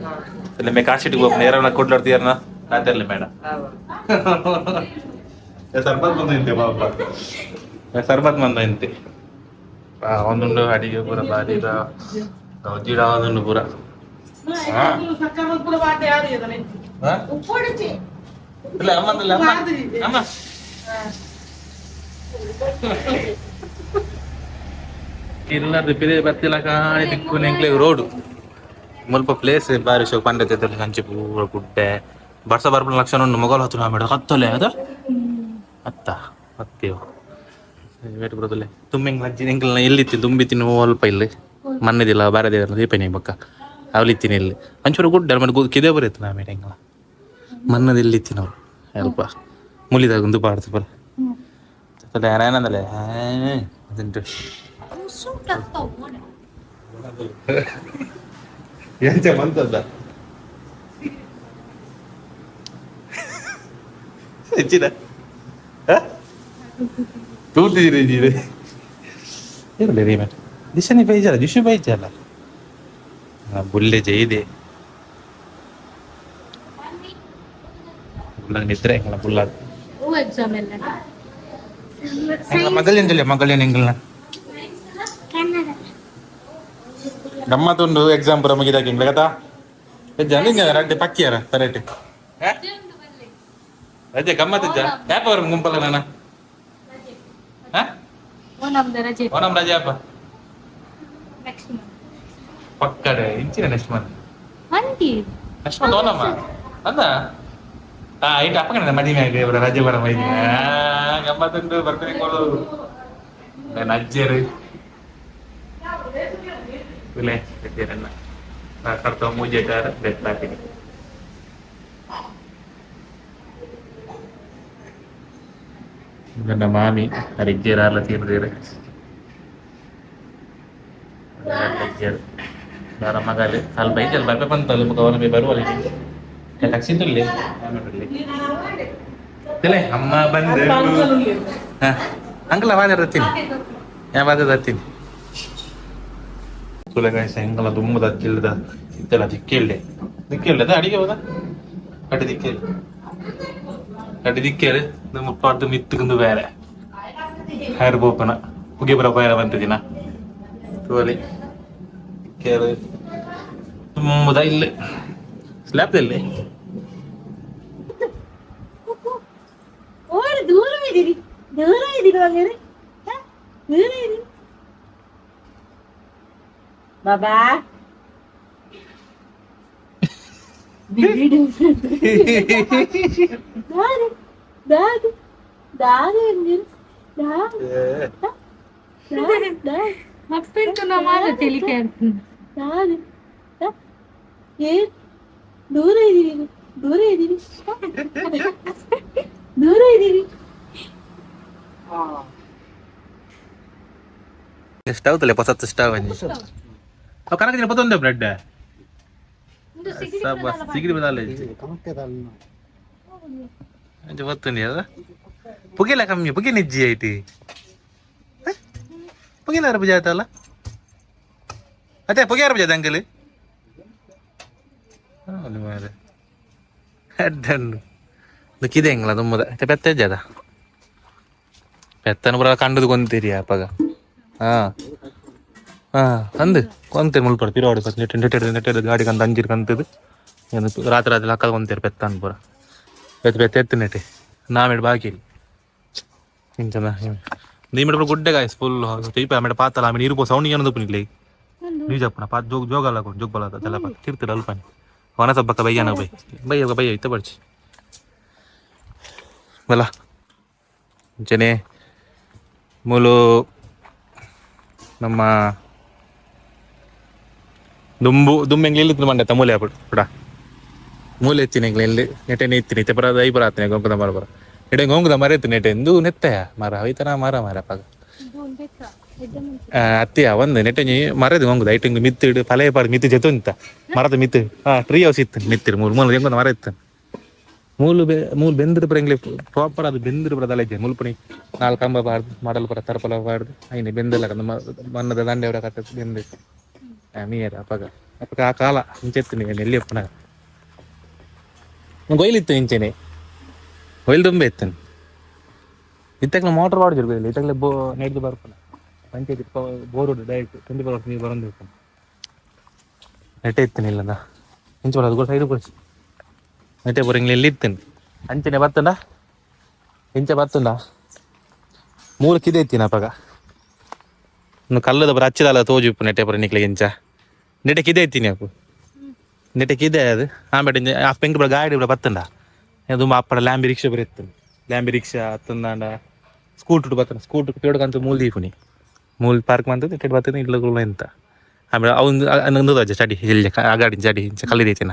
ಇಲ್ಲ ಮೇ ಕಾರ್ ಸೀಟಿಗೆ ಹೋಗ್ನ ಯಾರನ್ನ ಕೊಡ್ಲಾಡ್ತೀಯಾರನ ಕಾಂತಿರ್ಲಿ ಮೇಡ ಸರ್ಬತ್ ಬಂದಂತೆ ಪಾಪ ಸರ್ಬತ್ ಬಂದಂತೆ ಒಂದುಂಡು ಅಡಿಗೆ ಪೂರ ಬಾರಿದ ಜೀಡ ಒಂದುಂಡು ಪೂರ ಇಲ್ಲ ಅಮ್ಮಂದಲ್ಲ ಅಮ್ಮ ಇಲ್ಲದ ಪಿರೇ ಬರ್ತಿಲ್ಲ ಕಾಣಿ ತಿಕ್ಕು ನೆಂಕ್ಲೆ ರೋಡು ಮುಲ್ಪ ಪ್ಲೇಸ್ ಬಾರಿ ಶೋಕ್ ಪಂಡತೆ ಹಂಚಿ ಪೂರ ಗುಡ್ಡೆ ಬರ್ಸ ಬರ್ಬಲ ಲಕ್ಷಣ ಉಂಡು ಮೊಗಲ್ ಹತ್ತು ನಾ ಮೇಡ ಹತ್ತಲೆ ಅದ ಅತ್ತ ಹತ್ತೇವು ಬೇರೆ ಬರೋದಿಲ್ಲ ತುಂಬ ಎಂಗ್ಲ ಎಲ್ಲಿತ್ತೀನಿ ತುಂಬಿತೀನಿ ಸ್ವಲ್ಪ ಇಲ್ಲಿ ಮಣ್ಣದಿಲ್ಲ ಬಾರದಿಲ್ಲ ದೀಪನಿ ಬಕ್ಕ ಅವಲಿತ್ತೀನಿ ಇಲ್ಲಿ ಒಂಚೂರು ಗುಡ್ಡ ಮತ್ತೆ ಕಿದೆ ಬರುತ್ತೆ ನಾ ಮೇಲೆ ಎಂಗ್ಲ ಮಣ್ಣದ ಎಲ್ಲಿತ್ತೀನಿ ನಾವು ಸ್ವಲ್ಪ ಮುಲಿದಾಗ ಒಂದು ಪಾಡ್ತು ಬರ ಏನಂದಲೆ ಅದಂಟು ಎಂಚ ಬಂತದ್ದ ಹೆಚ್ಚಿನ ತೂತಿದ್ದೀರಿ ಇರಲಿ ರೀ ಮ್ಯಾಟ್ ದಿಶನಿ ಬೈಜಲ್ಲ ದಿಶು ಬೈಜಲ್ಲ ಬುಲ್ಲೆ ಜೈದೆ ಬುಲ್ಲ ನಿದ್ರೆ ಹೆಂಗಲ್ಲ ಬುಲ್ಲ ಎಕ್ಸಾಮ್ ಎಲ್ಲ ಮಗಳೇನು ಹೆಂಗಲ್ಲ ಗಮ್ಮತ್ತುಂಡು ಎಕ್ಸಾಮ್ ಬರೋ ಮುಗಿದಾಗ ಹೆಂಗ್ಲ ಕಥಾ ಹೆಜ್ಜೆ ರಡ್ಡೆ ಪಕ್ಕಿಯಾರ ತರಟೆ ರಜೆ ಗಮ್ಮತ್ತಿದ್ದ ಯಾಪ ಅವ್ರ ಗುಂಪಲ್ಲ ನಾನು ಓನಮ್ ರಜೆ ಅಪ್ಪ ಪಕ್ಕಡೆ ಇಂಚಿನ ನೆಕ್ಸ್ಟ್ ಮಂತ್ ನೆಕ್ಸ್ಟ್ ಮಂತ್ ಓನಮ್ಮ ಅಂದ ಐಟ್ ಅಪ್ಪಕಣ ಮದುವೆ ಆಗಿ ಇವರ ರಜೆ ಬರ ಮೈದಿ ಗಮ್ಮತ್ತುಂಡು ಬರ್ತೇನೆ ಕೊಡೋದು ನಾನು ಅಜ್ಜೇರು ವಿಲೆ ಅಜ್ಜೇರನ್ನ ಕರ್ತವ ಮೂಜೆಗಾರ ಬೆತ್ತಾಕಿನಿ ನನ್ನ ಮಾಮಿ ಅಜ್ಜೇರಾರ್ಲ ತೀರ್ದಿರ ಅಜ್ಜೇರು ಬಾರ ಮಗಲ್ಲಿ ಸ್ವಲ್ಪ ಐತಲ್ಲ ಬರ್ಬೇಕು ಅಂತಲ್ಲ ಅವನ ಬೇ ಬರುವಲ್ಲಿ ಟಕ್ಸಿದ್ರಲ್ಲಿ ತಿಲೆ ಅಮ್ಮ ಬಂದು ಅಂಕಲ ವಾದ ಹತ್ತೀನಿ ಯಾ ವಾದ ಹತ್ತೀನಿ ಸುಲೆಗಾಯ್ಸ ಹೆಂಗಲ್ಲ ತುಂಬದ ಹತ್ತಿಲ್ದ ಇತ್ತೆಲ್ಲ ದಿಕ್ಕೇಳ್ದೆ ಅಡಿಗೆ ಹೋದ ಕಟ್ಟಿ ದಿಕ್ಕೇಳಿ ನಮ್ಮ ಪಾಡ್ದು ಮಿತ್ತುಕೊಂಡು ಬೇರೆ ಹೈರ್ ಬೋಪನ ಪುಗೆ ಬರ ಬಯರ ಬಂತಿದ್ದೀನ ಟೋಲಿ ದಿಕ್ಕೇಳಿ ತುಂಬದ ಇಲ್ಲಿ ಸ್ಲ್ಯಾಬ್ದಲ್ಲಿ ಬಾಬಾ ದೂರ ಇದೀವಿ ಸ್ಟವ್ ತಲೆ ಪಸತ್ ಸ್ಟವ್ ಅವ್ ಕನಕ ಪತ್ತೊಂದೇ ಬ್ರೆಡ್ ಸಿಗಡಿ ಬದಲ್ಲ ಗೊತ್ತುಂಡಿ ಅದ ಪುಗೆಲ್ಲ ಕಮ್ಮಿ ಪುಗೆ ನಿಜ್ಜಿ ಐತಿ ಪುಗೆಲ್ಲ ಬುಜ ಆಯ್ತಲ್ಲ ಅದೇ ಪುಗೆ ಬುಜ ಅಂಕಲ್ ಅಡ್ಡನ್ನು ನುಕ್ಕಿದೆ ಹೆಂಗಲ್ಲ ತುಂಬದ ಪೆತ್ತ ಇಜ್ಜದ ಪೆತ್ತನ ಬರ ಕಂಡದು ಕೊಂತೀರಿ ಅಪ್ಪಗ ಅಂದು ಕೊಂತೇರಿ ಮುಲ್ಪರ ಪಿರೋಡಿ ನೆಟ್ಟೆಡ್ ಗಾಡಿ ಕಂತ ಅಂಜಿರ್ ಕಂತದು ರಾತ್ರಿ ಹಾಕದ ಕೊಂತೇರಿ ಪೆತ್ತ ಅನ್ಪುರ ಪೆತ್ತ ಎತ್ತು ನೆಟ್ಟೆ ನಾಮೇಡ್ ಬಾಕಿ ಇಂಚನ ನೀಮೇಡ ಗುಡ್ಡೆ ಗಾಯ್ಸ್ ಫುಲ್ ಟೈಪ್ ಆಮೇಲೆ ಪಾತಲ್ಲ ಆಮೇಲೆ ಇರ್ಬೋ ಸೌಂಡ್ ಏನದು ಪುನಿಗ್ಲಿ ನೀವು ಜಪ್ಪನ ಪಾತ್ ಜೋಗಲ್ಲ ಜೋಗ್ಬಲ್ಲ ತೆಲಪ ತಿರ್ತಿರ ಅಲ್ಪನಿ ವನ ಸಬ್ಬಕ್ಕ ಬಯ್ಯನ ಬಯ್ಯ ಇತ್ತ ಬರ್ಚಿ ಬಲ ಇಂಚನೆ ಮೂಲು ನಮ್ಮ ದುಂಬೆಂಗ್ಲಿ ಎಲ್ಲಿ ಮಂಡೆ ಮೂಲೆ ಆಗ್ಬಿಟ್ಟು ಬಿಡ ಮೂಲೆ ಎತ್ತೀನಿ ಎಂಗ್ಲಿ ನೆಟ್ಟೆ ಎತ್ತೀನಿ ಇತ್ತೆ ಬರೋದು ಐ ಬರತ್ತೀನಿ ಗೊಂಕದ ಮರ ಬರ ನೆಟ್ಟೆ ಗೊಂಕದ ಮರ ಎತ್ತು ನೆಟ್ಟೆ ಎಂದು ನೆತ್ತಯ ಮರ ಐತನ ಮರ ಪಾಗ ಅತ್ತಿಯ ಒಂದು ನೆಟ್ಟೆ ಮರದು ಗೊಂಗುದು ಐಟಂಗ್ ಮಿತ್ತಿಡು ಪಲೆ ಪಾಡು ಮಿತ್ತು ಜೊತೆ ಅಂತ ಮರದ ಮಿತ್ತು ಟ್ರೀ ಹೌಸ್ ಇತ್ತು ಮಿತ್ತಿರು ಮೂಲ ಹೆಂಗೊಂದು ಮರ ಇತ್ತು ಮೂಲು ಬೆಂದ್ರ ಬರಂಗ್ಲಿ ಪ್ರಾಪರ್ ಅದು ಬೆಂದ್ರ ಬರೋದಲ್ಲ ಇದ್ದೆ ಮುಲ್ಪಣಿ ನಾಲ್ಕು ಕಂಬ ಬಾರ್ದು ಮಾಡಲ್ ಬರ ತರಪಲ ಬಾರ್ದು ಐನೆ ಬೆಂದಲ್ಲ ಮಣ್ಣದ ದಂಡೆ ಹೊರ ಕಟ್ಟ ಬೆಂದಿತ್ತು ಮೀಯರ ಅಪ್ಪಗ ಆ ಕಾಲ ಇಂಚೆತ್ತು ನೀವು ಎಲ್ಲಿ ಅಪ್ಪನ ಗೊಯ್ಲಿತ್ತು ಇಂಚೆನೆ ಒಯ್ಲು ತುಂಬ ಇತ್ತೇನೆ ಇತ್ತಾಗಲೇ ಮೋಟ್ರ್ ಬಾಡ್ದಿರ್ಬೇಕು ಇತ್ತಾಗಲೇ ನೆಡ್ದು ಬರ್ಪನ ಪಂಚಾಯತಿ ಬೋರ್ ಡೈರೆಕ್ಟ್ 24 hours ನೀವು ಬರೋದಿರ್ತಾನೆ ನೆಟ್ಟೆ ಇತ್ತೇನೆ ಇಲ್ಲದ ಇಂಚೆ ಬರೋದು ಕೂಡ ಸೈಡ್ ಕೊಡಿಸಿ ನೆಟ್ಟೆ ಬರಂಗ್ಲಿ ಎಲ್ಲಿ ಇತ್ತೇನೆ ಅಂಚೆನೆ ಬರ್ತಂಡ ಇಂಚೆ ಬರ್ತಂಡ ಮೂಲಕ್ಕಿದೆ ಇತ್ತೀನಿ ಅಪ್ಪಗ ಇನ್ನು ಕಲ್ಲದ ಬರ ಹಚ್ಚಿದಲ್ಲ ತೋಜು ನೆಟ್ಟೆ ಬರ ನಿಕ್ಲಿಗೆ ಇಂಚ ನೆಟೆಕಿದೆ ಇತ್ತೀನಿ ಅಪ್ಪು ನೆಟೆಕಿದೆ ಅದು ಆಮೇಲೆ ಆ ಪೆಂಕ್ ಬರ ಗಾಡಿ ಬರ ಬತ್ತಂಡ ಅದು ಅಪ್ಪಡ ಲ್ಯಾಂಬಿ ರಿಕ್ಷಾ ಬರೀ ಇತ್ತು ಲ್ಯಾಂಬಿ ರಿಕ್ಷಾ ಹತ್ತಂದಾಂಡ ಸ್ಕೂಟರ್ ಬರ್ತಾನೆ ಸ್ಕೂಟರ್ ಕೇಳ್ಕಂತ ಮೂಲ್ ದೀಪುನಿ ಮೂಲ್ ಪಾರ್ಕ್ ಮಾಡ್ತದೆ ಕೆಟ್ಟು ಬರ್ತದೆ ಇಡ್ಲಗುಲ್ಲ ಎಂತ ಆಮೇಲೆ ಅವನು ಅನ್ನೊಂದು ಅಜ್ಜ ಚಡಿ ಇಲ್ಲಿ ಆಗಾಡಿ ಚಡಿ ಕಲ್ಲಿದೈತಿನ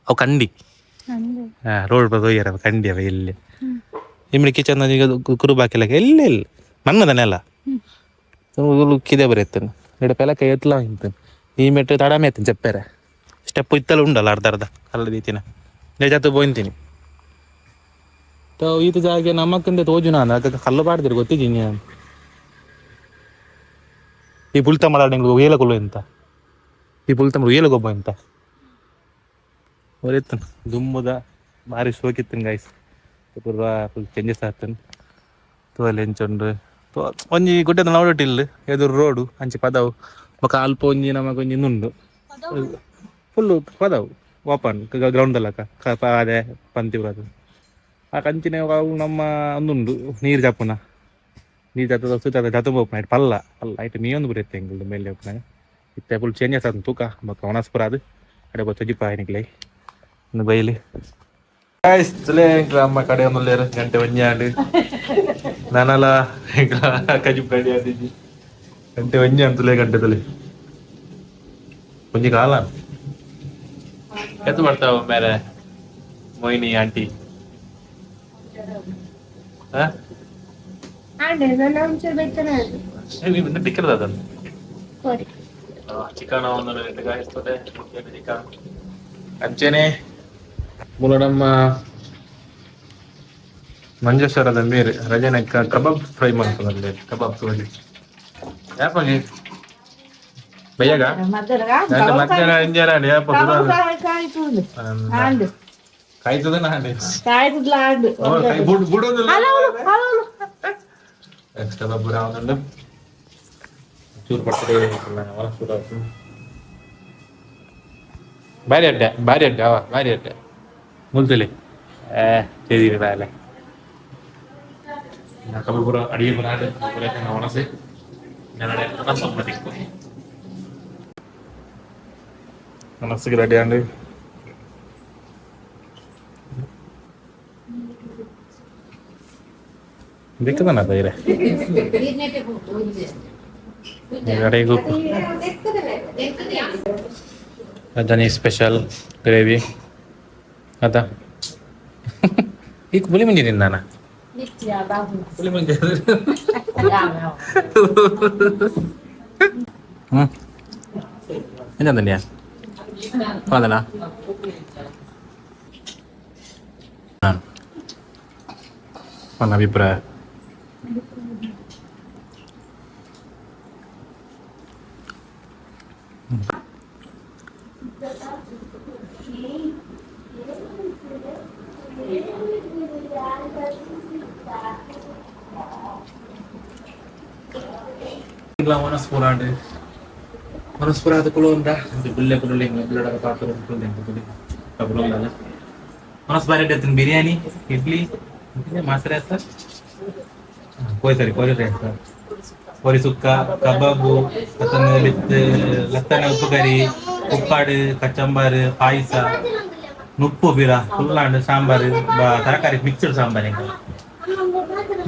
ಅವು ಕಂಡಿ ರೋಡ್ ಬದ ಒಯ್ಯಾರ ಕಂಡಿ ಅವ ಎಲ್ಲಿ ಇಮ್ಡಿ ಕಿಚನ್ ಈಗ ಕುರುಬಾಕಿಲ್ಲ ಎಲ್ಲ ಇಲ್ಲ ಮಣ್ಣದನ್ನೆಲ್ಲ ಲುಕ್ಕಿದೆ ಬರೀತಾನೆ ಎರಡು ಪೆಲ ಕೈ ಎತ್ತಲ ಹಿಂತಾನೆ ಈ ಮೆಟ್ಟು ತಡಮೆ ಎತ್ತೇನೆ ಚಪ್ಪೆರೆ ಸ್ಟೆಪ್ ಇತ್ತಲ್ಲ ಉಂಡಲ್ಲ ಅರ್ಧ ಕಲ್ಲದೈತಿನ ಜತು ಬೋಯ್ತೀನಿ ಈತ ಜಾಗೆ ನಮ್ಮಕ್ಕಂದೆ ತೋಜು ನಾನು ಅದಕ್ಕೆ ಕಲ್ಲು ಬಾಡ್ದಿರು ಗೊತ್ತಿದ್ದೀನಿ ನಾನು ಈ ಪುಲ್ತಮ್ಮ ಏಲಗೊಳ್ಳು ಎಂತ ಈ ಪುಲ್ತಮ್ಮ ಏಲಗೊಬ್ಬ ಎಂತ ಒರಿತನ್ ದುಮ್ಮದ ಭಾರಿ ಸೋಕಿತ್ತನ್ ಗಾಯ್ಸ್ ಫುಲ್ ಚೇಂಜಸ್ ಆಗ್ತಾನೆ ತೋಲೆ ಎಂಚೊಂಡು ಒಂಜಿ ಗುಡ್ಡದ ನೋಡೋಟಿಲ್ಲ ಎದುರು ರೋಡು ಅಂಚೆ ಪದವು ಬೊಕ ಅಲ್ಪ ಒಂಜಿ ನಮಗ ಒಂಜಿ ನುಂಡು ಫುಲ್ಲು ಪದವು ಓಪನ್ ಗ್ರೌಂಡ್ ಅಲ್ಲಕ ಅದೇ ಪಂತಿವ್ರದು ಆ ಕಂಚಿನ ಅವು ನಮ್ಮ ಒಂದುಂಡು ನೀರು ಜಾಪುನ ನೀರು ಜಾತದ ಸುತ್ತ ಜತು ಓಪನ್ ಆಯ್ತು ಪಲ್ಲ ಆಯ್ತು ಮೀಯೊಂದು ಬರುತ್ತೆ ಹೆಂಗೆ ಮೇಲೆ ಓಪನ್ ಇತ್ತೆ ಫುಲ್ ಚೇಂಜಸ್ ಆದ ತೂಕ ಬೊಕ ಒಣಸ್ಪುರ ಅದು ಅಡೆ ಬೊತ್ತ ಜಿಪ್ಪ ಆಯ್ನಿಕ್ಲೈ ಇನ್ನು ಬೈಲಿ ಅಮ್ಮ ಕಡೆ ಒಂದು ಗಂಟೆ ಒಂಜಾಂಡು ನಾನಲ್ಲ ಕಜಿಪ್ ಕಡಿ ಆದಿದ್ದಿ ಗಂಟೆ ಒಂಜಿ ಅಂತಲೇ ಗಂಟೆ ತಲೆ ಒಂಜಿ ಕಾಲ ಎತ್ತು ಮಾಡ್ತಾವ ಮೇರೆ ಮೊಯ್ನಿ ಆಂಟಿ ಟಿಕ್ಕದ ಅದನ್ನು ಚಿಕನ್ ಒಂದು ಕಾಯಿಸ್ತದೆ ಚಿಕನ್ ಅಂಚೆನೆ ಮೂಲ ನಮ್ಮ ಮಂಜೇಶ್ವರದ ಮೇರೆ ರಜನೆ ಕಬಾಬ್ ಫ್ರೈ ಮಾಡ್ತದೆ ಕಬಾಬ್ ತೋಲಿ ಯಾಪಲ್ಲಿ ಬಯ್ಯಾಗ ಮಧ್ಯಾಹ್ನ ಎಂಜಾರಾಡಿ ಯಾಪ ಕಾಯ್ತದ ನಾಂಡೆ ಕಬಾಬ್ ರಾವಣಂಡು ಚೂರು ಪಡ್ತದೆ ಭಾರಿ ಅಡ್ಡ ಭಾರಿ ಅಡ್ಡ ಮುಲ್ತಲಿ ಸೇರಿ ಬಾಯಲ್ಲ ಕಬಾಬ್ ಪೂರ ಅಡಿಗೆ ಬರಾಡು ಪೂರ ಒಣಸೆ ಮನಸ್ಸಿಗೆ ರೆಡಿ ಆಂಡು ಬೇಕದನ ಬೈರೆ ಕಡೆಗೂ ಅದನಿ ಸ್ಪೆಷಲ್ ಗ್ರೇವಿ ಅದ ಈಗ ಪುಲಿ ಮುಂಜಿ ತಿಂದಾನ ಪುಲಿ ಮುಂಜಿ ಎಂತಂದನ್ಯಾ ಹೌದನಾ ನನ್ನ ಅಭಿಪ್ರಾಯ ಮನಸ್ಪುರಾಂಡ್ ಮನಸ್ಪುರ ಅದಕ್ಕೂ ಅಂತ ಬುಲ್ಲೆ ಕುರುಳಿ ಬುಲ್ಲಡ ಪಾತ್ರ ಕಬುಲ್ಲ ಮನಸ್ ಬಾರಿ ಇಡ್ತೀನಿ ಬಿರಿಯಾನಿ ಇಡ್ಲಿ ಮಾಸರೆ ಸರ್ ಕೋಯ್ಸರಿ ಕೋರಿ ಕೋರಿ ಸುಕ್ಕ ಕಬಾಬು ಲತ್ತನೆ ಉಪ್ಪು ಕರಿ ಉಪ್ಪಾಡು ಕಚ್ಚಂಬಾರು ಪಾಯಸ ನುಪ್ಪು ಬೀರ ಫುಲ್ಲಾಂಡು ಸಾಂಬಾರು ತರಕಾರಿ ಮಿಕ್ಸ್ಡ್ ಸಾಂಬಾರು ಹೆಂಗ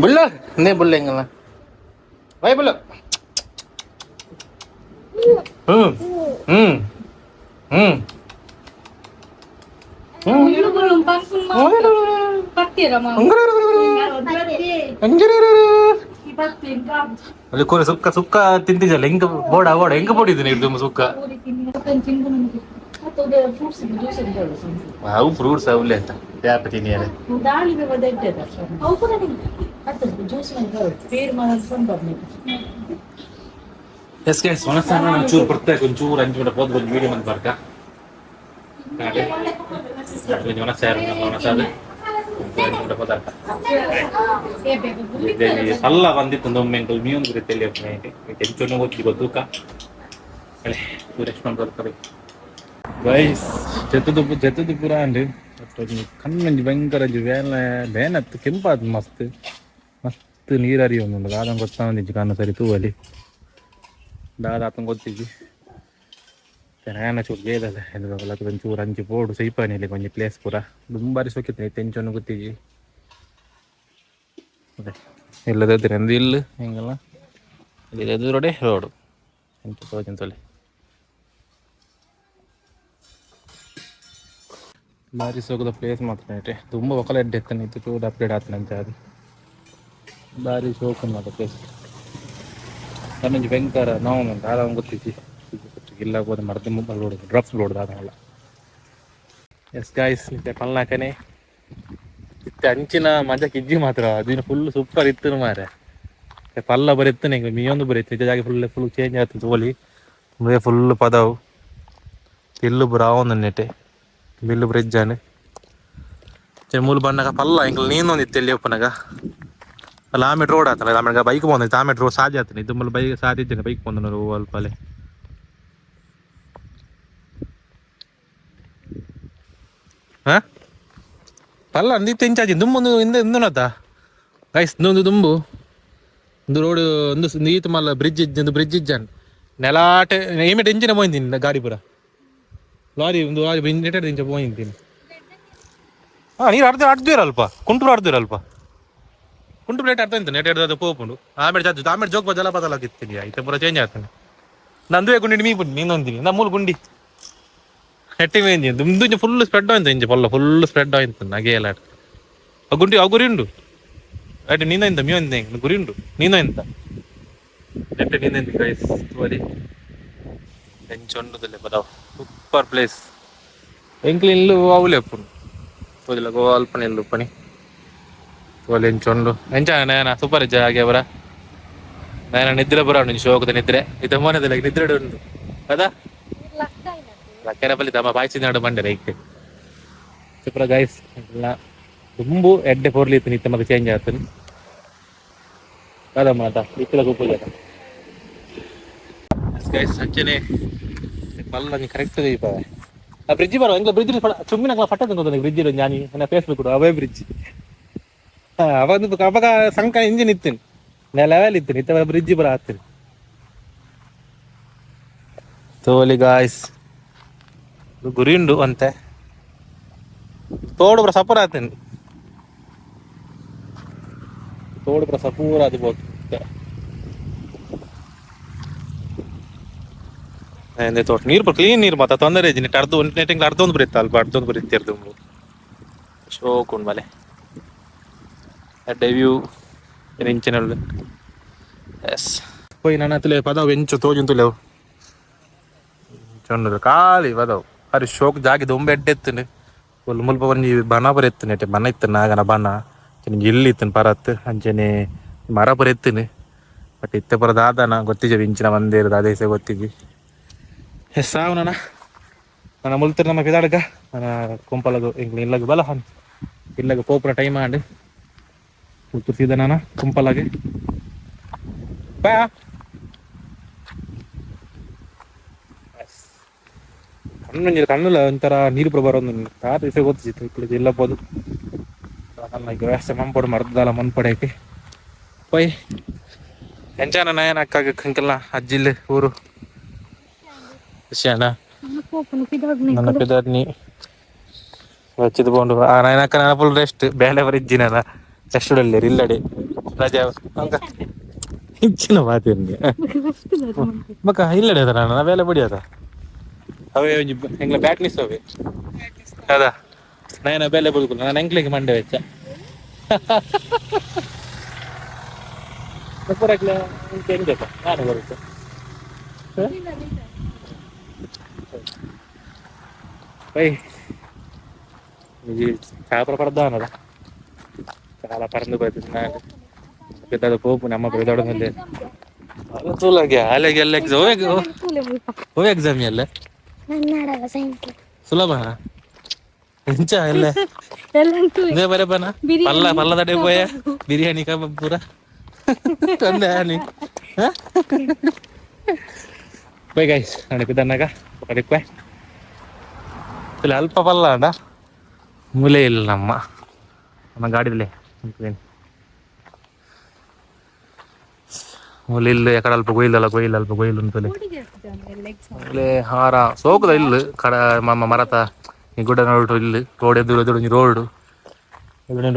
ಬುಲ್ಲ ನೇ ಬುಲ್ಲ ಹೆಂಗಲ್ಲ ಬೈ ಬುಲ್ಲ ಅಲ್ಲಿ ಕೋರಿ ಸುಕ್ಕ ಸುಕ್ಕ ತಿಂತಿದ್ದಲ್ಲ ಹೆಂಗ ಬೋಡ ಬೋಡ ಹೆಂಗ ಬೋಡಿದ್ದೀನಿ ಇದು ಸುಕ್ಕ ಅವು ಫ್ರೂಟ್ಸ್ ಅವಲೇ ಅಂತ ಯಾಪ ತಿನ್ನಿಯಾರ ಎಸ್ ಗೈಸ್ ಒಣಸಾನ ಚೂರು ಬರ್ತಾರೆ ಒಂಚೂರು 5 ಮಿನಿಟ್ ಹೋದ್ ಒಂದು ಮೀಡಿಯಂ ಅಂತ ಬರ್ಕ ಸಲ್ಲ ಬಂದಿತ್ತು ಒಮ್ಮೆ ಮೀನು ಬರುತ್ತೆ ಹೆಚ್ಚು ಗೊತ್ತಿ ಗೊತ್ತೂಕ ರೆಸ್ಟೋರೆಂಟ್ ಬರ್ತಾರೆ ಗೈಸ್ ಜತದು ಪುರ ಅಂಡ್ ಕಣ್ಣಂಜಿ ಭಯಂಕರ ಬೇನತ್ತು ಕೆಂಪಾದ ಮಸ್ತ್ ಮಸ್ತ್ ನೀರು ಹರಿಯೋದು ದಾದಂ ಗೊತ್ತಾಂದಿಜ್ಜಿ ಕಾರಣ ಸರಿ ತೂವಲ್ಲಿ ದಾದ ಆತನ ಗೊತ್ತಿಜ್ಜಿ ನಾನು ಚೂರು ಬೇದಲ್ಲ ಹೆದರಲ್ಲ ಒಂಚೂರು ಅಂಚಿ ಬೋರ್ಡು ಸೈಪಾನಿಲಿ ಕೊಂಚ ಪ್ಲೇಸ್ ಪೂರ ದುಂಬಾರಿ ಸೋಕಿತ್ತು ತೆಂಚನ್ನು ಗೊತ್ತಿಜ್ಜಿ ಅದೇ ಇಲ್ಲದಿದ್ರೆ ಎಂದು ಇಲ್ಲ ಹಿಂಗೆಲ್ಲ ಇಲ್ಲಿ ಎದುರುಡೆ ರೋಡು ಎಂತ ತೋಚಿಂತಲ್ಲಿ ಬಾರಿ ಸೋಗದ ಪ್ಲೇಸ್ ಮಾತ್ರ ತುಂಬ ಒಕ್ಕಲ ಎಡ್ಡೆ ಎತ್ತಾನೆ ಇತ್ತು ಚೂರು ಅಪ್ಡೇಟ್ ಆಗ್ತಾನಂತೆ ಅದು ಬಾರಿ ಸೋಕು ಮಾತ್ರ ಪ್ಲೇಸ್ ನಮಗೆ ಭಯಂಕರ ನೋವು ಉಂಟು ಆರಾಮ ಗೊತ್ತಿತ್ತು ಇಲ್ಲ ಹೋದ ಮರದ ಮುಂದೆ ನೋಡೋದು ಡ್ರಪ್ಸ್ ನೋಡೋದು ಅದನ್ನೆಲ್ಲ ಎಸ್ ಗಾಯ್ಸ್ ಮತ್ತೆ ಪಲ್ನಾಕನೆ ಇತ್ತೆ ಅಂಚಿನ ಮಜಾ ಕಿಜ್ಜಿ ಮಾತ್ರ ಅದು ಫುಲ್ ಸೂಪರ್ ಇತ್ತು ಮಾರೆ ಪಲ್ಲ ಬರೀತ್ತು ನಿಂಗೆ ಮೀಯೊಂದು ಬರೀತ್ತು ನಿಜ ಜಾಗ ಫುಲ್ ಚೇಂಜ್ ಆಗ್ತದೆ ತೋಲಿ ಫುಲ್ ಪದವು ಇಲ್ಲು ಬುರಾವೊಂದು ನೆಟ್ಟೆ ಬಿಲ್ಲು ಬ್ರಿಡ್ಜ್ ആണ് ಮೂಲ ಬಣ್ಣಗ ಪಲ್ಲ ಇಂಗ್ಲ ನೀನೊಂದಿತ್ತು ಎಲ್ಲಿ ಒಪ್ಪನಾಗ ಅಲ್ಲ ಆಮೇಲೆ ರೋಡ್ ಆತಲ್ಲ ಆಮೇಲೆ ಬೈಕ್ ಬಂದಿತ್ತು ಆಮೇಲೆ ರೋಡ್ ಸಾಧ್ಯ ಆಗ್ತಾನೆ ಇದು ಮೂಲ ಬೈಕ್ ಸಾಧ್ಯ ಇದ್ದೇನೆ ಬೈಕ್ ಬಂದನು ಅಲ್ಪ ಅಲ್ಲೇ ಹಾಂ ಪಲ್ಲ ಅಂದಿತ್ತು ಇಂಚಾಜಿ ದುಂಬೊಂದು ಇಂದನತ್ತ ಗೈಸ್ ಇನ್ನೊಂದು ದುಂಬು ಒಂದು ರೋಡ್ ಒಂದು ನೀತು ಮಲ್ಲ ಬ್ರಿಡ್ಜ್ ಒಂದು ಬ್ರಿಡ್ಜ್ ಇಜ್ಜಾನ್ ನೆಲಾಟೆ ಏಮೆಟ್ ಎಂಚಿನ ಹೋಯ್ತೀನಿ ಗಾಡಿ ಪೂರ ಲಾರಿ ಒಂದು ಲಾರಿ ನೆಟ್ಟೆ ಇಂಚ ಹೋಯ್ತೀನಿ ಹಾಂ ನೀರು ಅರ್ಧೀರಲ್ಪ ಕುಂಟೂರು ಅರ್ಧೀರಲ್ಪ ಕುಂಟು ಪ್ಲೇಟ್ ಅರ್ಧ ಇಂತ ನೆಟ್ ಹಿಡ್ದು ಪೋಪುಂಡು ಆಮೇಲೆ ಜೋಗ ಜಲಪಾತ ಆಗಿರ್ತೀನಿ ಐತೆ ಪೂರ ಚೇಂಜ್ ಆಗ್ತಾನೆ ನಂದುವೆ ಗುಂಡಿ ಮೀ ಪುಂಡು ನೀನೊಂದಿನಿ ನಾ ಮೂಲ ಗುಂಡಿ ನೆಟ್ಟಿ ಮೇಂಜಿ ದುಂದು ಫುಲ್ ಸ್ಪ್ರೆಡ್ ಆಯ್ತು ಇಂಚ ಪಲ್ಲ ಫುಲ್ ಸ್ಪ್ರೆಡ್ ಆಯ್ತು ನಗೆ ಎಲ್ಲ ಆ ಗುಂಡಿ ಆ ಗುರಿ ಉಂಡು ಅಯ್ಯ ನೀನ ಇಂತ ಮೀ ಗುರಿ ಉಂಡು ನೀನ ಇಂತ ನೆಟ್ಟೆ ನೀನ ಇಂತ ಗೈಸ್ ತೋರಿ ಎಂಚೊಂಡುದಲ್ಲೇ ಬದಾವ ಸೂಪರ್ ಪ್ಲೇಸ್ ಎಂಕ್ಲಿ ಇಲ್ಲು ಅವಲೇ ಪುಂಡು ತೋದಿಲ್ಲ ಗೋ ಅಲ್ಪನೆ ಇಲ್ಲು ಪನಿ ತೋಲಿ ಎಂಚೊಂಡು ಎಂಚ ನೇನ ಸೂಪರ್ ಇಜ್ಜ ಹಾಗೆ ಬರ ನೇನ ನಿದ್ರೆ ಬರ ಉಂಡು ಶೋಕದ ನಿದ್ರೆ ಇದು ಮೋನದಲ್ಲ ನಿದ್ರೆ ಉಂಡು ಅದಾ ಲಕ್ಕರ ಬಲ್ಲಿ ತಮ್ಮ ಬಾಯ್ಸಿ ನಾಡು ಬಂಡರೆ ಈಗ ಸೂಪರ್ ಗೈಸ್ ಎಲ್ಲ ತುಂಬು ಎಡ್ಡೆ ಪೋರ್ಲಿತ್ತು ನಿತ್ಯ ಮತ್ತೆ ಚೇಂಜ್ ಆಗ್ತಾನೆ ಅದ ಮಾತಾ ಇಕ್ಕಲ ಗುಪ್ಪು ಜನ ಗೈಸ್ ಸಂಚನೆ ಪಲ್ಲ ಕರೆಕ್ಟ್ ದೀಪಾವೆ ಆ ಬ್ರಿಡ್ಜ್ ಬರೋ ಎಂಗ್ಲ ಬ್ರಿಡ್ಜ್ ಚುಮ್ಮಿನ ಪಟ್ಟದ ಗೊತ್ತ ಬ್ರಿಡ್ಜ್ ಇರೋ ಜಾನಿ ನನ್ನ ಫೇಸ್ಬುಕ್ ಕೊಡು ಅವೇ ಬ್ರಿಡ್ಜ್ ಅವಾಗ ಅವಾಗ ಸಂಕ ಇಂಜಿನ್ ಇತ್ತೇನೆ ನಾ ಲೆವೆಲ್ ಇತ್ತೇನೆ ಇತ್ತ ಬ್ರಿಡ್ಜ್ ಬರ ಆಗ್ತೇನೆ ತೋಲಿ ಗಾಯ್ಸ್ ಗುರಿ ಉಂಡು ಅಂತೆ ತೋಡು ಬರ ಸಪೂರ ಆಗ್ತೇನೆ ತೋಡು ಬರ ಸಪೂರ ಅದು ಬೋದು ತೋಟ ನೀರು ಕ್ಲೀನ್ ನೀರು ಮಾತ್ರ ತೊಂದರೆ ಇದ್ದೀನಿ ಅರ್ಧ ಒಂದು ನೆಟ್ಟಿಂಗ್ ಅರ್ಧ ಒಂದು ಬರೀತಾ ಅಲ್ಪ ಅರ್ಧ ಒಂದು ಬರೀತಿರ್ದು ಶೋಕೊಂಡು ಮಲೆ ಡೆವ್ಯೂ ಇಂಚಿನಲ್ಲು ಎಸ್ ಪೋಯಿ ನನ್ನ ಹತ್ತಲೇ ಪದವು ಎಂಚು ತೋಜುಂತುಲೆವು ಚೊಂಡು ಖಾಲಿ ಪದವು ಅರೆ ಶೋಕ್ ಜಾಗಿದ ಒಂಬೆ ಎಡ್ಡೆತ್ತನು ಒಲ್ ಮುಲ್ಪ ಒಂಜಿ ಬನ ಬರ ಎತ್ತನೆ ಅಟ್ಟೆ ಬನ ಇತ್ತನ ಆಗನ ಬನ ನಿಂಗೆ ಇಲ್ಲಿ ಇತ್ತನ ಪರತ್ ಅಂಚನೆ ಮರ ಬರ ಎತ್ತನು ಬಟ್ ಇತ್ತೆ ಪರದ ಆದನ ಗೊತ್ತಿಜ ಇಂಚಿನ ಒಂದೇ ಇರೋದು ಅದೇ ಸಹ ಗೊತ್ತಿದ್ವಿ ಸಾವು ನನ್ನ ಮುಲ್ತಿರ ನಮ್ಮ ಪಿದಾಡ್ಗ ನನ್ನ ಕುಂಪಲಗು ಇಂಗ್ಲ ಇಲ್ಲಗ ಬಲ ಹನ್ ಇಲ್ಲಗ ಪೋಪುರ ಟೈಮ್ ಆಂಡ್ ಕೂತಿಸಿದ ನಾನು ಕುಂಪಲಗೆ ಬಾ ಕಣ್ಣುಲ್ಲ ಒಂಥರ ನೀರು ಪುರ ಬರೋದು ತಾರ ದಿವಸ ಗೊತ್ತಿತ್ತು ಇಕ್ಕಳಿಗೆ ಇಲ್ಲ ಬೋದು ವ್ಯವಸ್ಥೆ ಮಂಪಡು ಮರ್ದಲ್ಲ ಮನ್ಪಡೆಯಕ್ಕೆ ಪೈ ಎಂಚಾನ ನಯನ ಅಕ್ಕಾಗ ಕಂಕಲ್ಲ ಅಜ್ಜಿಲ್ಲ ಊರು ವಿಷಯನ ನನ್ನ ಪಿದಾರ್ನಿ ವಚ್ಚಿದ್ ಕೊಂಡು ಆ ನಯನಕ್ಕ ನನ್ನ ಫುಲ್ ರೆಸ್ಟ್ ಬೇಲೆ ಬರಿಜ್ಜಿನಲ್ಲ ರೆಸ್ಟುಡಲ್ಲಿ ಇಲ್ಲಡೆ ರಜೆ ಹೆಚ್ಚಿನ ಮಾತಿರ್ನಿ ಮಕ್ಕ ಇಲ್ಲಡೆ ಅದ ನಾನು ಬೇಲೆ ಬಡಿಯದ ಅವೇ ಎಂಗ್ಲ ಬ್ಯಾಟ್ನಿಸ್ ಅವೇ ಅದಾ ನಯನ ಬೇಲೆ ಬದುಕು ನಾನು ಎಂಕ್ಲಿಗೆ ಮಂಡೆ ವೆಚ್ಚ ಎಂಜಪ್ಪ ನಾನು ಬರುತ್ತೆ പൈ ചാപ്ര പ്രധാനതാ ചാല പറന്ന് പറ്റുന്നാല് kita po nama beredar dengan dia. Betul lagi, lagi exam. Oh exam ya lah. Nana ada bahasa Inggris. Sulama. Enca ya. Dia berapa na? Palla tadi boya. Biryani ka pura. Tanda ni. Hah? Baik guys, nanti kita naga. Pakai kue. Filhal palla ada. Mulai lama. Sama gadi dulu. Mungkin. ಮೂಲೆ ಇಲ್ಲಿ ಯಾಕಡೆ ಅಲ್ಪ ಗೊಯ್ಲಲ್ಲ ಅಲ್ಪ ಗೊಯ್ಲು ಅಂತಲೇ ಆಮೇಲೆ ಹಾರ ಸೋಕದ ಇಲ್ಲಿ ಕಡ ಮರತ ಈ ಗುಡ್ಡ ನೋಡು ಇಲ್ಲಿ ರೋಡ್ ಎದ್ದು ರೋಡ್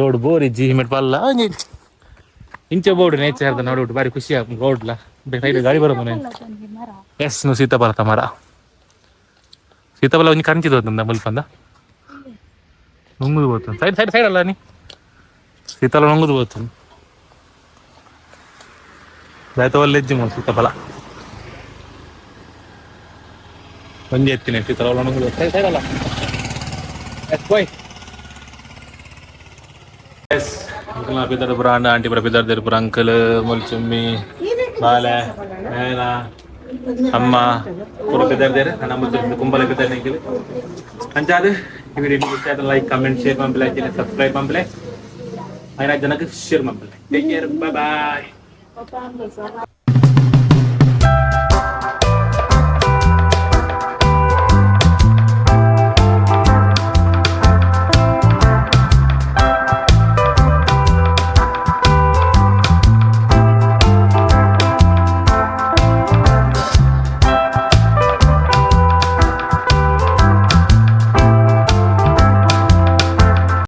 ರೋಡ್ ಬೋರಿ ಜಿ ಮೆಟ್ ಪಲ್ಲ ಇಂಚೆ ಬೋರ್ಡ್ ನೇಚರ್ ನೋಡ್ಬಿಟ್ಟು ಬಾರಿ ಖುಷಿ ಆಗ ರೋಡ್ಲ ಸೈಡ್ ಗಾಡಿ ಬರೋದು ಎಸ್ ನೀವು ಸೀತಾಫಲ ಮರ ಸೀತಾಫಲ ಒಂದು ಕರಂಚಿದ್ ಹೋತಂದ ಮುಲ್ಪಂದ ನುಂಗುದು ಹೋಗ್ತಾನೆ ಸೈಡ್ ಸೈಡ್ ಸೈಡ್ ಅಲ್ಲ ನೀ ಸೀತಾಫಲ ನುಂಗುದು ಹೋಗ್ತಾನೆ ಆಯ್ತು ಒಳ್ಳೆ ಹೆಜ್ಜೆ ಮಾಡಿ ಸೀತಾಫಲ ಒಂದೇ ಎತ್ತಿನ ಸೀತಾಫಲ ನುಂಗುದು ಸೈಡ್ ಸೈಡ್ ಅಲ್ಲ ಎಸ್ ಬಾಯ್ ಎಸ್ ಅಂಕಲ್ ಬಿದ್ದರ ಪುರ ಅಂಡ ಆಂಟಿ ಪುರ ಬಿದ್ದರ ಪುರ ಅಂಕಲ್ ಮುಲ್ಚುಮ್ಮಿ ಬಾಲೆ ನೇನ ಅಮ್ಮ ಪೂರ ಬಿದ್ದರ್ದೇರು ನನ್ನ ಮುದ್ದು ಕುಂಬಲ ಬಿದ್ದರ್ ನಿಂಕಿಲ್ ಅಂಚಾದ ಈ ವಿಡಿಯೋ ಇಷ್ಟ ಆಯ್ತು ಲೈಕ್ ಕಮೆಂಟ್ ಶೇರ್ ಮಾಡ್ಬಿಲೆ ಆಯ್ತು ಸಬ್ಸ್ಕ್ರೈಬ್ ಮಾಡ್ಬಿಲೆ ಐನಾ ಜನಕ್ಕೆ ಶೇರ್ ಮಾಡ್ಬಿಲೆ ಟೇಕ್ ಕೇರ್ ಬೈ ಬಾಯ್